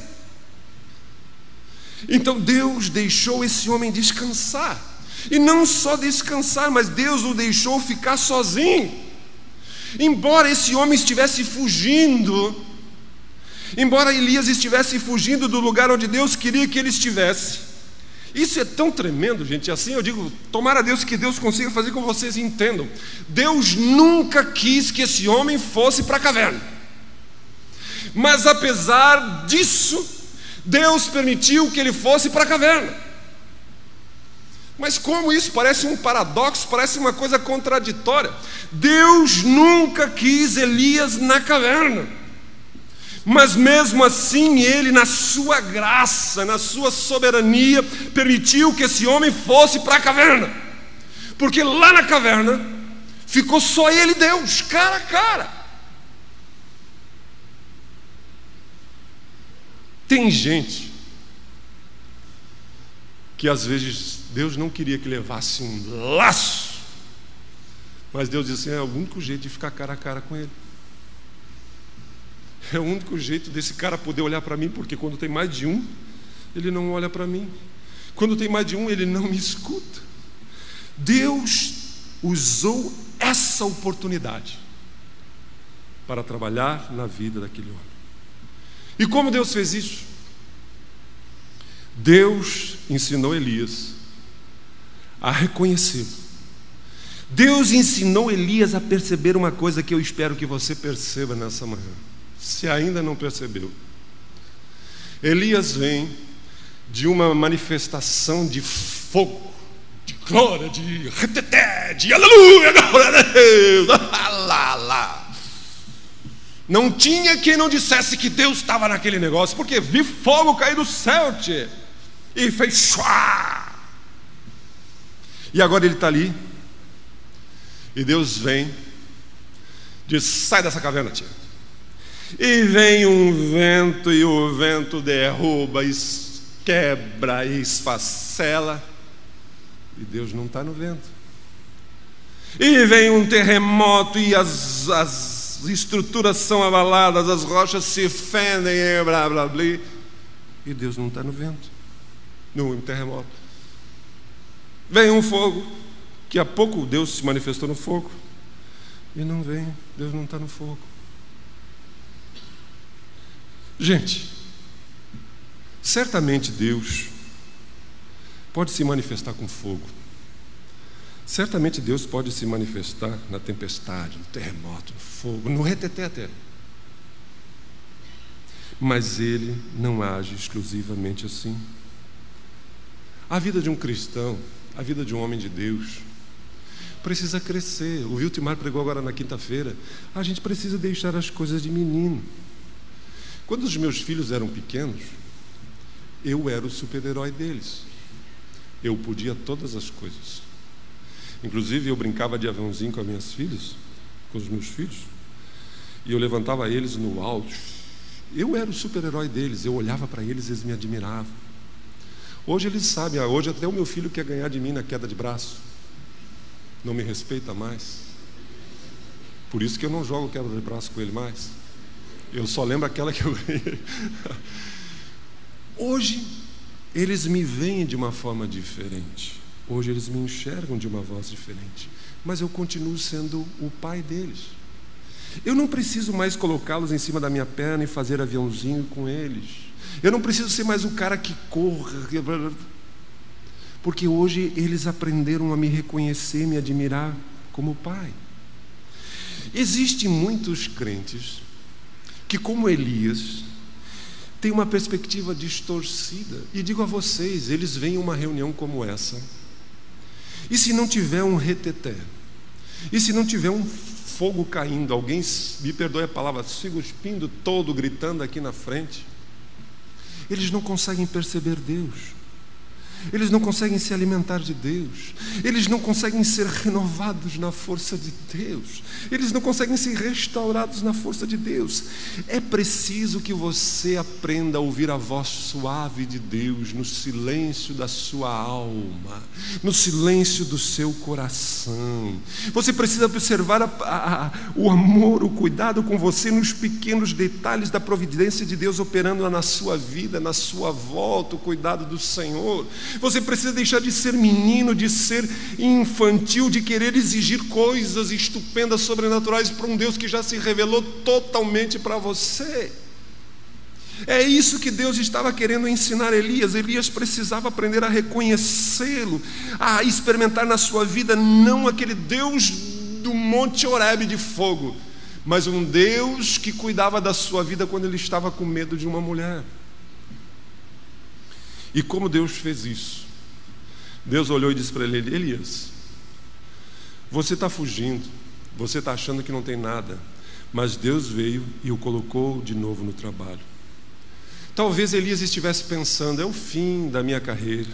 Então Deus deixou esse homem descansar. E não só descansar, mas Deus o deixou ficar sozinho. Embora esse homem estivesse fugindo, embora Elias estivesse fugindo do lugar onde Deus queria que ele estivesse. Isso é tão tremendo, gente. Assim eu digo, tomara a Deus que Deus consiga fazer com que vocês entendam. Deus nunca quis que esse homem fosse para a caverna. Mas apesar disso, Deus permitiu que ele fosse para a caverna. Mas como isso parece um paradoxo, parece uma coisa contraditória. Deus nunca quis Elias na caverna. Mas mesmo assim ele, na sua graça, na sua soberania, permitiu que esse homem fosse para a caverna. Porque lá na caverna ficou só ele e Deus, cara a cara. Tem gente que às vezes Deus não queria que levasse um laço, mas Deus disse, é o único jeito de ficar cara a cara com ele. É o único jeito desse cara poder olhar para mim, porque quando tem mais de um, ele não olha para mim. Quando tem mais de um, ele não me escuta. Deus usou essa oportunidade para trabalhar na vida daquele homem. E como Deus fez isso? Deus ensinou Elias a reconhecê-lo. Deus ensinou Elias a perceber uma coisa que eu espero que você perceba nessa manhã, se ainda não percebeu. Elias vem de uma manifestação de fogo, de glória, de reteté, de aleluia, glória a Deus, lá. Não tinha quem não dissesse que Deus estava naquele negócio, porque vi fogo cair do céu, tchê, e fez chua. E agora ele está ali, e Deus vem, diz: sai dessa caverna, tchê. E vem um vento, e o vento derruba, quebra, esfacela, e Deus não está no vento. E vem um terremoto, e as estruturas são abaladas, as rochas se fendem, e blá blá blá, e Deus não está no vento, no terremoto. Vem um fogo, que há pouco Deus se manifestou no fogo, e não vem, Deus não está no fogo. Gente, certamente Deus pode se manifestar com fogo. Certamente Deus pode se manifestar na tempestade, no terremoto, no fogo, no reteté. Mas Ele não age exclusivamente assim. A vida de um cristão, a vida de um homem de Deus, precisa crescer. O Wiltimar pregou agora na quinta-feira. A gente precisa deixar as coisas de menino. Quando os meus filhos eram pequenos, eu era o super-herói deles. Eu podia todas as coisas. Inclusive eu brincava de aviãozinho com as minhas filhas, com os meus filhos, e eu levantava eles no alto. Eu era o super-herói deles, eu olhava para eles e eles me admiravam. Hoje eles sabem, hoje até o meu filho quer ganhar de mim na queda de braço. Não me respeita mais. Por isso que eu não jogo queda de braço com ele mais. Eu só lembro aquela que eu ganhei. Hoje eles me veem de uma forma diferente. Hoje eles me enxergam de uma voz diferente, mas eu continuo sendo o pai deles. Eu não preciso mais colocá-los em cima da minha perna e fazer aviãozinho com eles. Eu não preciso ser mais o cara que corra, porque hoje eles aprenderam a me reconhecer, me admirar como pai. Existem muitos crentes que, como Elias, têm uma perspectiva distorcida. E digo a vocês, eles vêm em uma reunião como essa, e se não tiver um reteté, e se não tiver um fogo caindo, alguém, me perdoe a palavra, se cuspindo todo, gritando aqui na frente, eles não conseguem perceber Deus. Eles não conseguem se alimentar de Deus. Eles não conseguem ser renovados na força de Deus. Eles não conseguem ser restaurados na força de Deus. É preciso que você aprenda a ouvir a voz suave de Deus no silêncio da sua alma, no silêncio do seu coração. Você precisa observar o amor, o cuidado com você nos pequenos detalhes da providência de Deus operando na sua vida, na sua volta, o cuidado do Senhor. Você precisa deixar de ser menino, de ser infantil, de querer exigir coisas estupendas, sobrenaturais para um Deus que já se revelou totalmente para você. É isso que Deus estava querendo ensinar Elias. Elias precisava aprender a reconhecê-lo, a experimentar na sua vida não aquele Deus do Monte Horebe de fogo, mas um Deus que cuidava da sua vida quando ele estava com medo de uma mulher. E como Deus fez isso? Deus olhou e disse para ele: Elias, você está fugindo, você está achando que não tem nada, mas Deus veio e o colocou de novo no trabalho. Talvez Elias estivesse pensando: é o fim da minha carreira,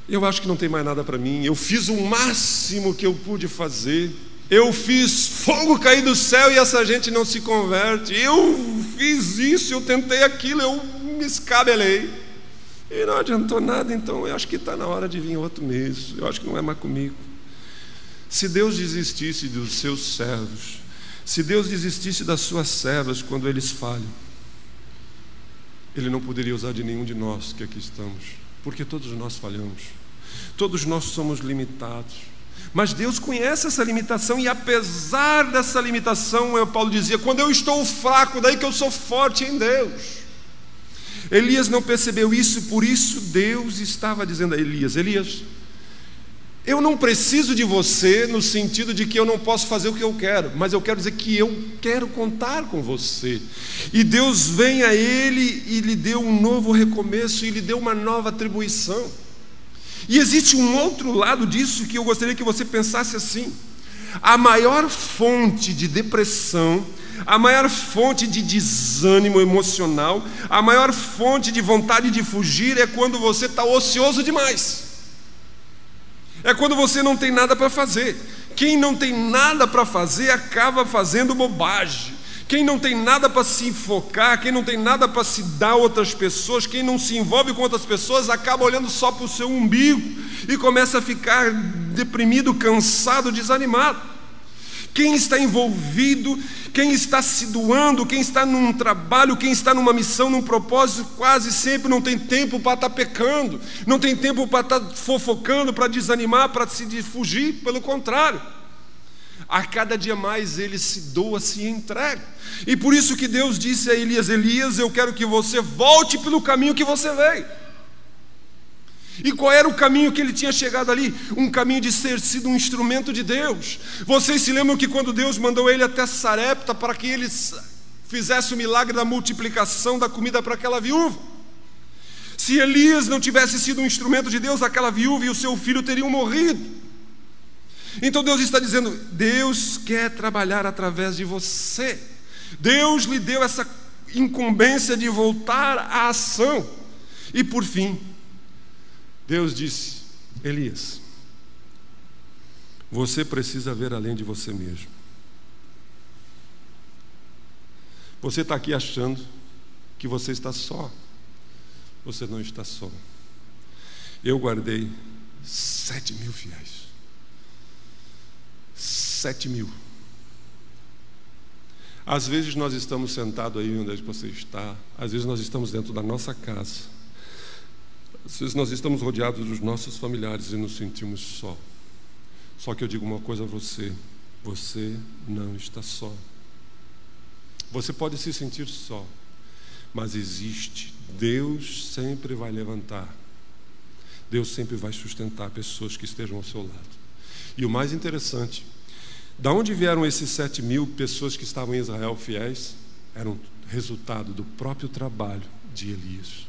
eu acho que não tem mais nada para mim, eu fiz o máximo que eu pude fazer, eu fiz fogo cair do céu e essa gente não se converte, eu fiz isso, eu tentei aquilo, eu me escabelei e não adiantou nada. Então eu acho que está na hora de vir outro mês, eu acho que não é mais comigo. Se Deus desistisse dos seus servos, se Deus desistisse das suas servas quando eles falham, Ele não poderia usar de nenhum de nós que aqui estamos, porque todos nós falhamos, todos nós somos limitados. Mas Deus conhece essa limitação, e apesar dessa limitação, Paulo dizia: quando eu estou fraco, daí que eu sou forte em Deus. Elias não percebeu isso, por isso Deus estava dizendo a Elias: Elias, eu não preciso de você no sentido de que eu não posso fazer o que eu quero, mas eu quero dizer que eu quero contar com você. E Deus vem a ele e lhe deu um novo recomeço, e lhe deu uma nova atribuição. E existe um outro lado disso que eu gostaria que você pensasse assim: A maior fonte de depressão, a maior fonte de desânimo emocional, a maior fonte de vontade de fugir é quando você está ocioso demais. É quando você não tem nada para fazer. Quem não tem nada para fazer acaba fazendo bobagem. Quem não tem nada para se enfocar, quem não tem nada para se dar a outras pessoas, quem não se envolve com outras pessoas, acaba olhando só para o seu umbigo e começa a ficar deprimido, cansado, desanimado. Quem está envolvido, quem está se doando, quem está num trabalho, quem está numa missão, num propósito, quase sempre não tem tempo para estar pecando, não tem tempo para estar fofocando, para desanimar, para se fugir, pelo contrário. A cada dia mais ele se doa, se entrega. E por isso que Deus disse a Elias: Elias, eu quero que você volte pelo caminho que você veio. E qual era o caminho que ele tinha chegado ali? Um caminho de ter sido um instrumento de Deus. Vocês se lembram que quando Deus mandou ele até Sarepta para que ele fizesse o milagre da multiplicação da comida para aquela viúva? Se Elias não tivesse sido um instrumento de Deus, aquela viúva e o seu filho teriam morrido. Então Deus está dizendo: Deus quer trabalhar através de você. Deus lhe deu essa incumbência de voltar à ação. E por fim, Deus disse: Elias, você precisa ver além de você mesmo. Você está aqui achando que você está só. Você não está só. Eu guardei 7.000 fiéis. 7.000. Às vezes nós estamos sentados aí onde você está. Às vezes nós estamos dentro da nossa casa. Às vezes nós estamos rodeados dos nossos familiares e nos sentimos só. Só que eu digo uma coisa a você: você não está só. Você pode se sentir só, mas existe. Deus sempre vai levantar. Deus sempre vai sustentar pessoas que estejam ao seu lado. E o mais interessante, da onde vieram esses 7.000 pessoas que estavam em Israel fiéis? Era um resultado do próprio trabalho de Elias.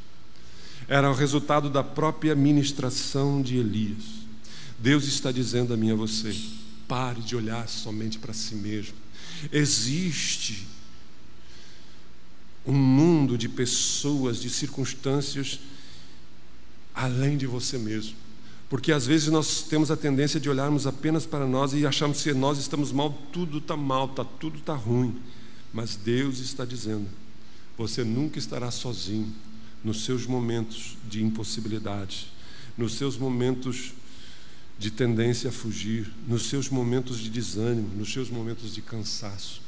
Era o resultado da própria ministração de Elias. Deus está dizendo a mim e a você: pare de olhar somente para si mesmo. Existe um mundo de pessoas, de circunstâncias além de você mesmo. Porque às vezes nós temos a tendência de olharmos apenas para nós e acharmos que nós estamos mal, tudo está mal, tudo está ruim. Mas Deus está dizendo: você nunca estará sozinho nos seus momentos de impossibilidade, nos seus momentos de tendência a fugir, nos seus momentos de desânimo, nos seus momentos de cansaço.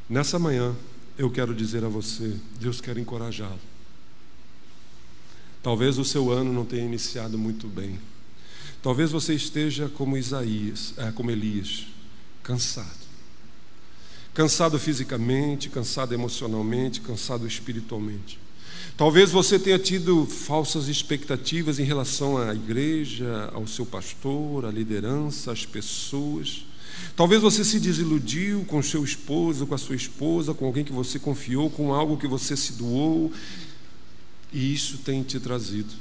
Nessa manhã, eu quero dizer a você: Deus quer encorajá-lo. Talvez o seu ano não tenha iniciado muito bem. Talvez você esteja como Elias, cansado. Cansado fisicamente, cansado emocionalmente, cansado espiritualmente. Talvez você tenha tido falsas expectativas em relação à igreja, ao seu pastor, à liderança, às pessoas. Talvez você se desiludiu com o seu esposo, com a sua esposa, com alguém que você confiou, com algo que você se doou. E isso tem te trazido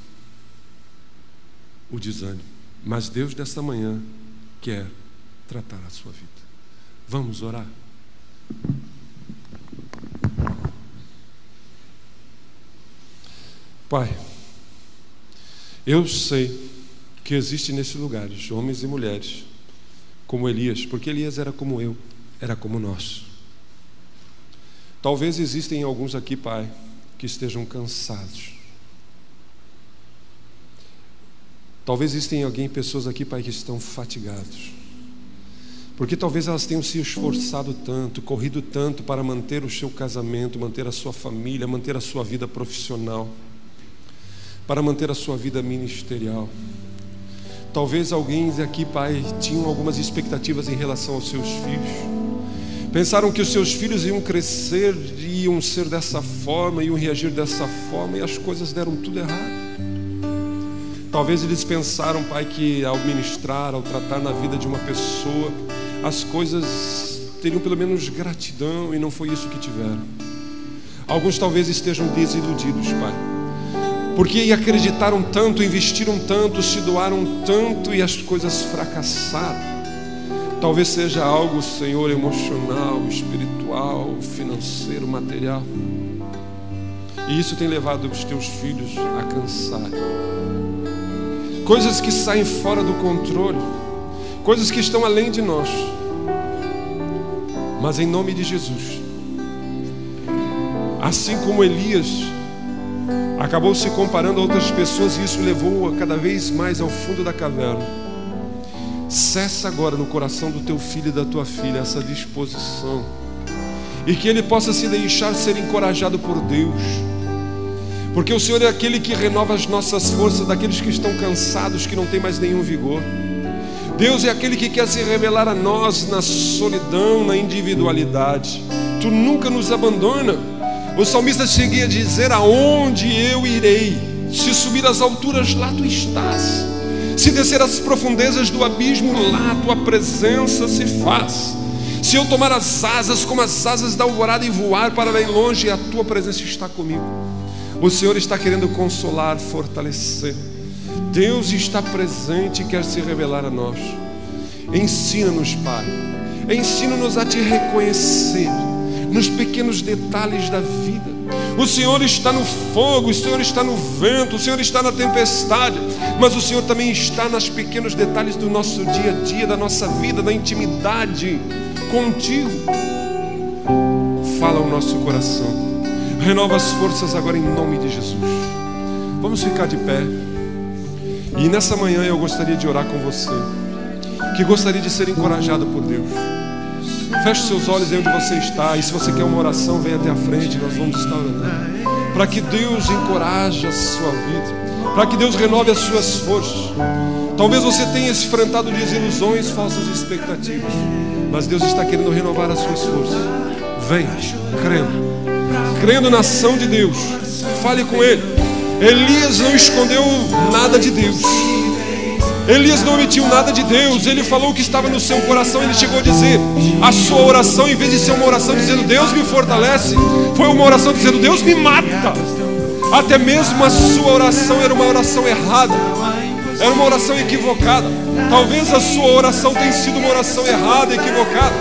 o desânimo. Mas Deus desta manhã quer tratar a sua vida. Vamos orar? Pai, eu sei que existe nesse lugar homens e mulheres como Elias, porque Elias era como eu, era como nós. Talvez existem alguns aqui, Pai, que estejam cansados. Talvez existem pessoas aqui, Pai, que estão fatigados, porque talvez elas tenham se esforçado tanto, corrido tanto para manter o seu casamento, manter a sua família, manter a sua vida profissional, para manter a sua vida ministerial. Talvez alguém aqui, Pai, tinham algumas expectativas em relação aos seus filhos. Pensaram que os seus filhos iam crescer, iam ser dessa forma, iam reagir dessa forma, e as coisas deram tudo errado. Talvez eles pensaram, Pai, que ao ministrar, ao tratar na vida de uma pessoa, as coisas teriam pelo menos gratidão, e não foi isso que tiveram. Alguns talvez estejam desiludidos, Pai, porque acreditaram tanto, investiram tanto, se doaram tanto, e as coisas fracassaram. Talvez seja algo, Senhor, emocional, espiritual, financeiro, material. E isso tem levado os teus filhos a cansar. Coisas que saem fora do controle, coisas que estão além de nós. Mas em nome de Jesus, assim como Elias acabou se comparando a outras pessoas e isso levou-a cada vez mais ao fundo da caverna, cessa agora no coração do teu filho e da tua filha essa disposição, e que ele possa se deixar ser encorajado por Deus, porque o Senhor é aquele que renova as nossas forças daqueles que estão cansados, que não têm mais nenhum vigor. Deus é aquele que quer se revelar a nós na solidão, na individualidade. Tu nunca nos abandona. O salmista seguia a dizer: aonde eu irei? Se subir às alturas, lá tu estás. Se descer às profundezas do abismo, lá tua presença se faz. Se eu tomar as asas como as asas da alvorada e voar para bem longe, a tua presença está comigo. O Senhor está querendo consolar, fortalecer. Deus está presente e quer se revelar a nós. Ensina-nos, Pai. Ensina-nos a te reconhecer nos pequenos detalhes da vida. O Senhor está no fogo, o Senhor está no vento, o Senhor está na tempestade, mas o Senhor também está nos pequenos detalhes do nosso dia a dia, da nossa vida, da intimidade contigo. Fala ao nosso coração. Renova as forças agora em nome de Jesus. Vamos ficar de pé. E nessa manhã eu gostaria de orar com você, que gostaria de ser encorajado por Deus. Feche seus olhos aí onde você está. E se você quer uma oração, venha até a frente. Nós vamos estar orando para que Deus encoraje a sua vida, para que Deus renove as suas forças. Talvez você tenha enfrentado desilusões, falsas expectativas, mas Deus está querendo renovar as suas forças. Venha, crendo na ação de Deus. Fale com Ele. Elias não escondeu nada de Deus. Elias não omitiu nada de Deus. Ele falou o que estava no seu coração. Ele chegou a dizer: a sua oração, em vez de ser uma oração dizendo Deus me fortalece, foi uma oração dizendo Deus me mata. Até mesmo a sua oração era uma oração errada, era uma oração equivocada. Talvez a sua oração tenha sido uma oração errada, equivocada,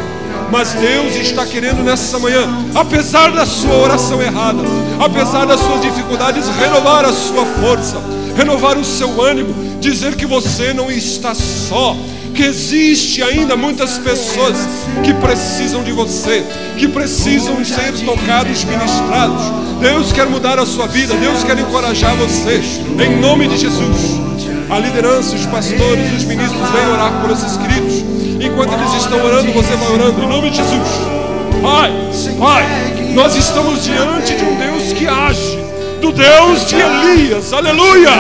mas Deus está querendo nessa manhã, apesar da sua oração errada, apesar das suas dificuldades, renovar a sua força, renovar o seu ânimo, dizer que você não está só, que existe ainda muitas pessoas que precisam de você, que precisam ser tocados, ministrados. Deus quer mudar a sua vida, Deus quer encorajar você, em nome de Jesus. A liderança, os pastores, os ministros vêm orar por esses queridos. Enquanto eles estão orando, você vai orando, em nome de Jesus. Pai, nós estamos diante de um Deus que age, do Deus de Elias, aleluia.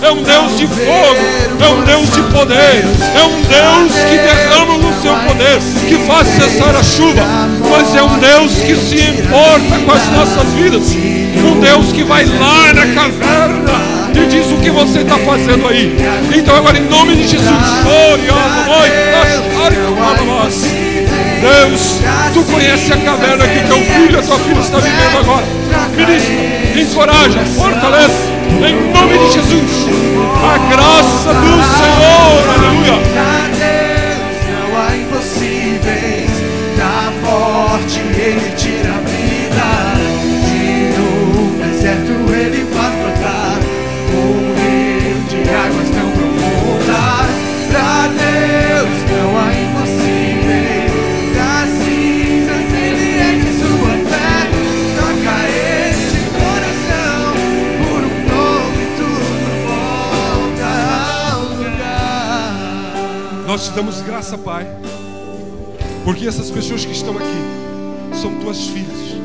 É um Deus de fogo, é um Deus de poder, é um Deus que derrama no seu poder, que faz cessar a chuva, mas é um Deus que se importa com as nossas vidas, um Deus que vai lá na caverna e diz o que você está fazendo aí. Então agora em nome de Jesus, Deus, tu conhece a caverna que teu filho, a tua filha está vivendo agora. Ministra, encoraja, fortalece, em nome de Jesus. A graça do Senhor, aleluia. Pra Deus não há impossíveis, tá forte, Ele tira a vida, e no deserto Ele faz brotar um rio de águas tão profundas. Pra Deus não há impossíveis, das cinzas Ele ergue sua fé, toca este coração por um novo e tudo volta ao lugar. Nós te damos graça, Pai, porque essas pessoas que estão aqui são tuas filhas,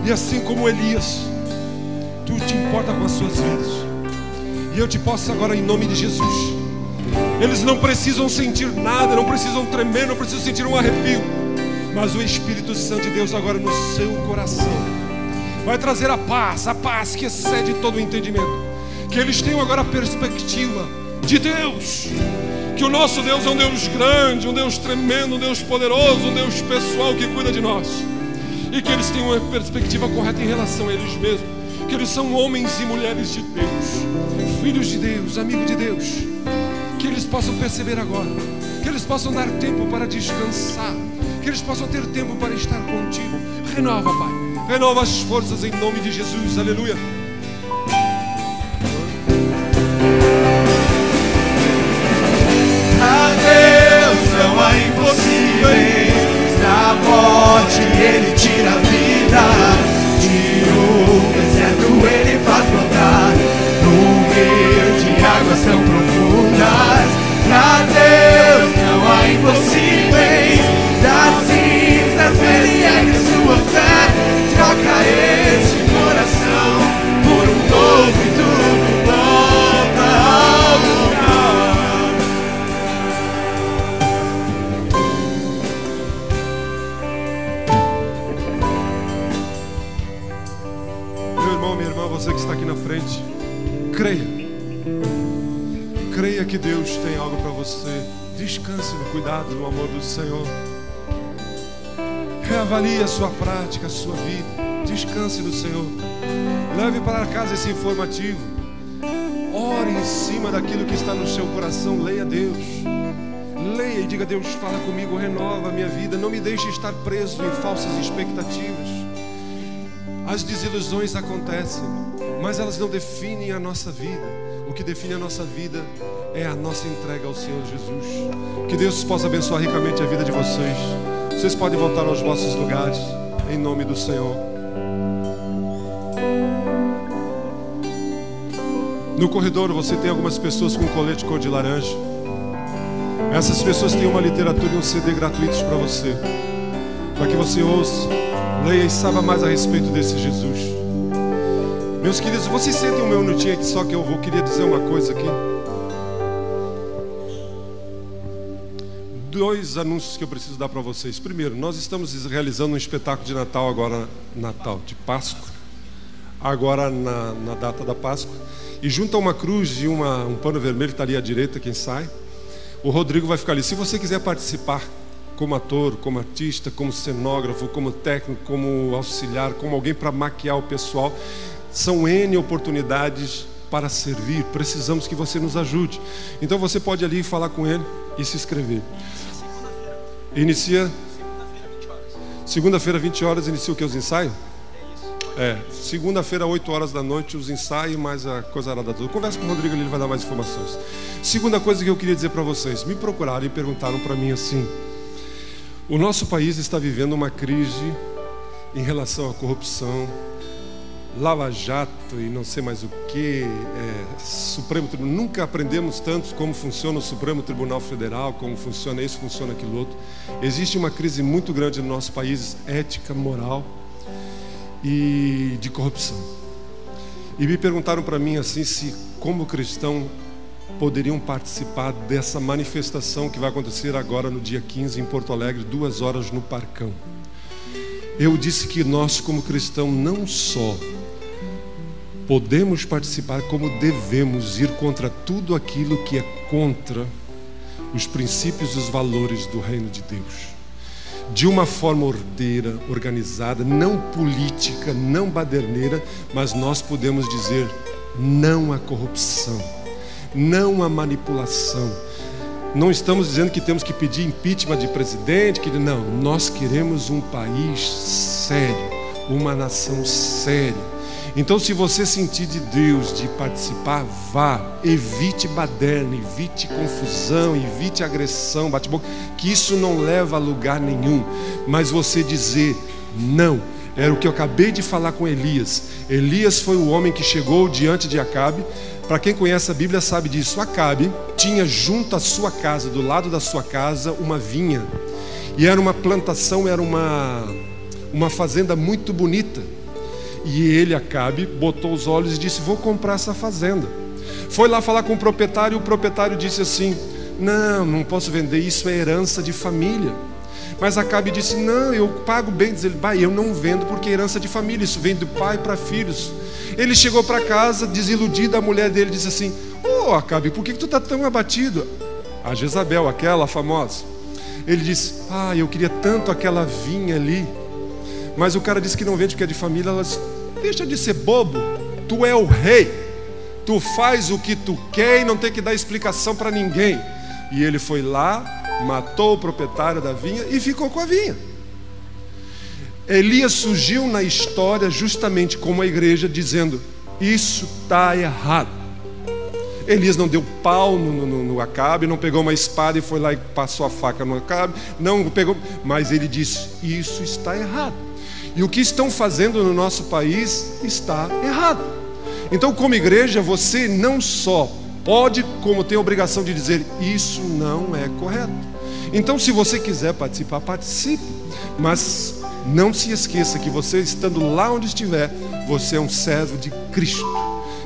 e assim como Elias, tu te importa com as suas vidas. E eu te posso agora em nome de Jesus. Eles não precisam sentir nada, não precisam tremer, não precisam sentir um arrepio, mas o Espírito Santo de Deus agora no seu coração vai trazer a paz que excede todo o entendimento. Que eles tenham agora a perspectiva de Deus, que o nosso Deus é um Deus grande, um Deus tremendo, um Deus poderoso, um Deus pessoal que cuida de nós. E que eles tenham uma perspectiva correta em relação a eles mesmos, que eles são homens e mulheres de Deus, filhos de Deus, amigos de Deus. Que que eles possam perceber agora, que eles possam dar tempo para descansar, que eles possam ter tempo para estar contigo. Renova, Pai, renova as forças em nome de Jesus, aleluia. A Deus não há impossíveis, da morte Ele tira a vida, de um deserto Ele faz brotar, num rio de águas tão profundas. Pra Deus não há impossíveis, das cinzas Ele ergue sua fé, troca este coração por um novo e tudo volta ao lugar. Meu irmão, minha irmã, você que está aqui na frente, creia. Creia que Deus tem algo para você. Descanse no cuidado, no amor do Senhor. Reavalie a sua prática, a sua vida. Descanse no Senhor. Leve para casa esse informativo. Ore em cima daquilo que está no seu coração. Leia Deus. Leia e diga: Deus, fala comigo, renova a minha vida. Não me deixe estar preso em falsas expectativas. As desilusões acontecem, mas elas não definem a nossa vida. O que define a nossa vida é a nossa entrega ao Senhor Jesus. Que Deus possa abençoar ricamente a vida de vocês. Vocês podem voltar aos vossos lugares, em nome do Senhor. No corredor você tem algumas pessoas com colete cor de laranja. Essas pessoas têm uma literatura e um CD gratuitos para você, para que você ouça, leia e saiba mais a respeito desse Jesus. Meus queridos, vocês sentem um minutinho aqui só que eu queria dizer uma coisa aqui. 2 anúncios que eu preciso dar para vocês. Primeiro, nós estamos realizando um espetáculo de Natal agora, de Páscoa, agora na data da Páscoa. E junto a uma cruz e um pano vermelho, está ali à direita, quem sai, o Rodrigo vai ficar ali. Se você quiser participar como ator, como artista, como cenógrafo, como técnico, como auxiliar, como alguém para maquiar o pessoal, são N oportunidades para servir. Precisamos que você nos ajude. Então você pode ali falar com ele e se inscrever. Inicia segunda-feira, 20 horas. Inicia o que? Os ensaios? Segunda-feira, 8 horas da noite, os ensaios, mais a coisa arada toda. Conversa com o Rodrigo ali, ele vai dar mais informações. Segunda coisa que eu queria dizer para vocês: me procuraram e perguntaram para mim assim: o nosso país está vivendo uma crise em relação à corrupção, Lava Jato e não sei mais o que, Supremo Tribunal. Nunca aprendemos tanto como funciona o Supremo Tribunal Federal, como funciona isso, funciona aquilo outro. Existe uma crise muito grande no nosso país, ética, moral e de corrupção. E me perguntaram para mim assim, se como cristão poderiam participar dessa manifestação que vai acontecer agora no dia 15 em Porto Alegre, 2 horas no Parcão. Eu disse que nós como cristão não só podemos participar, como devemos ir contra tudo aquilo que é contra os princípios e os valores do reino de Deus, de uma forma ordeira, organizada, não política, não baderneira, mas nós podemos dizer não à corrupção, não à manipulação. Não estamos dizendo que temos que pedir impeachment de presidente, não, nós queremos um país sério, uma nação séria. Então, se você sentir de Deus de participar, vá. Evite baderna, evite confusão, evite agressão, bate-boca, que isso não leva a lugar nenhum. Mas você dizer não, era o que eu acabei de falar com Elias. Elias foi o homem que chegou diante de Acabe. Para quem conhece a Bíblia sabe disso. Acabe tinha junto à sua casa, do lado da sua casa, uma vinha. E era uma plantação, era uma fazenda muito bonita. E ele, Acabe, botou os olhos e disse: vou comprar essa fazenda. Foi lá falar com o proprietário, e o proprietário disse assim: não posso vender, isso é herança de família. Mas Acabe disse: não, eu pago bem. Diz ele: eu não vendo porque é herança de família, isso vem do pai para filhos. Ele chegou para casa, desiludido, a mulher dele disse assim: Acabe, por que tu está tão abatido? A Jezabel, aquela famosa. Ele disse: eu queria tanto aquela vinha ali. Mas o cara disse que não vende porque é de família. Ela disse: deixa de ser bobo, tu é o rei. Tu faz o que tu quer e não tem que dar explicação para ninguém. E ele foi lá, matou o proprietário da vinha e ficou com a vinha. Elias surgiu na história justamente como a igreja, dizendo: isso está errado. Elias não deu pau no Acabe, não pegou uma espada e foi lá e passou a faca no Acabe, não pegou, mas ele disse: isso está errado. E o que estão fazendo no nosso país está errado. Então, como igreja, você não só pode, como tem a obrigação de dizer: isso não é correto. Então, se você quiser participar, participe, mas não se esqueça que você, estando lá onde estiver, você é um servo de Cristo.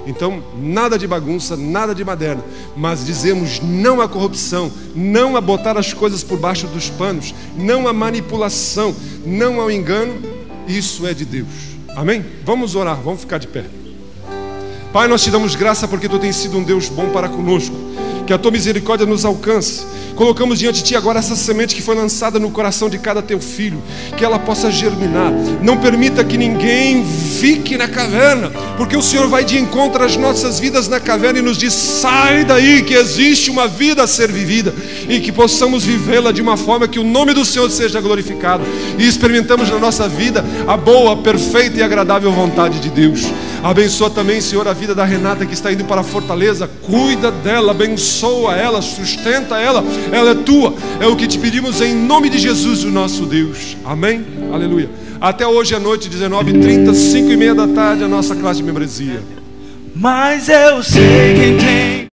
Então, nada de bagunça, nada de baderna, mas dizemos não à corrupção, não a botar as coisas por baixo dos panos, não à manipulação, não ao engano. Isso é de Deus. Amém? Vamos orar, vamos ficar de pé. Pai, nós te damos graça porque Tu tens sido um Deus bom para conosco. Que a Tua misericórdia nos alcance. Colocamos diante de Ti agora essa semente que foi lançada no coração de cada Teu filho, que ela possa germinar. Não permita que ninguém fique na caverna, porque o Senhor vai de encontro às nossas vidas na caverna e nos diz: sai daí, que existe uma vida a ser vivida, e que possamos vivê-la de uma forma que o nome do Senhor seja glorificado, e experimentamos na nossa vida a boa, perfeita e agradável vontade de Deus. Abençoa também, Senhor, a vida da Renata que está indo para a Fortaleza. Cuida dela, abençoa ela, sustenta ela. Ela é Tua. É o que te pedimos em nome de Jesus, o nosso Deus. Amém? Aleluia. Até hoje à noite, 19h30, 5h30 da tarde, a nossa classe de membresia. Mas eu sei quem tem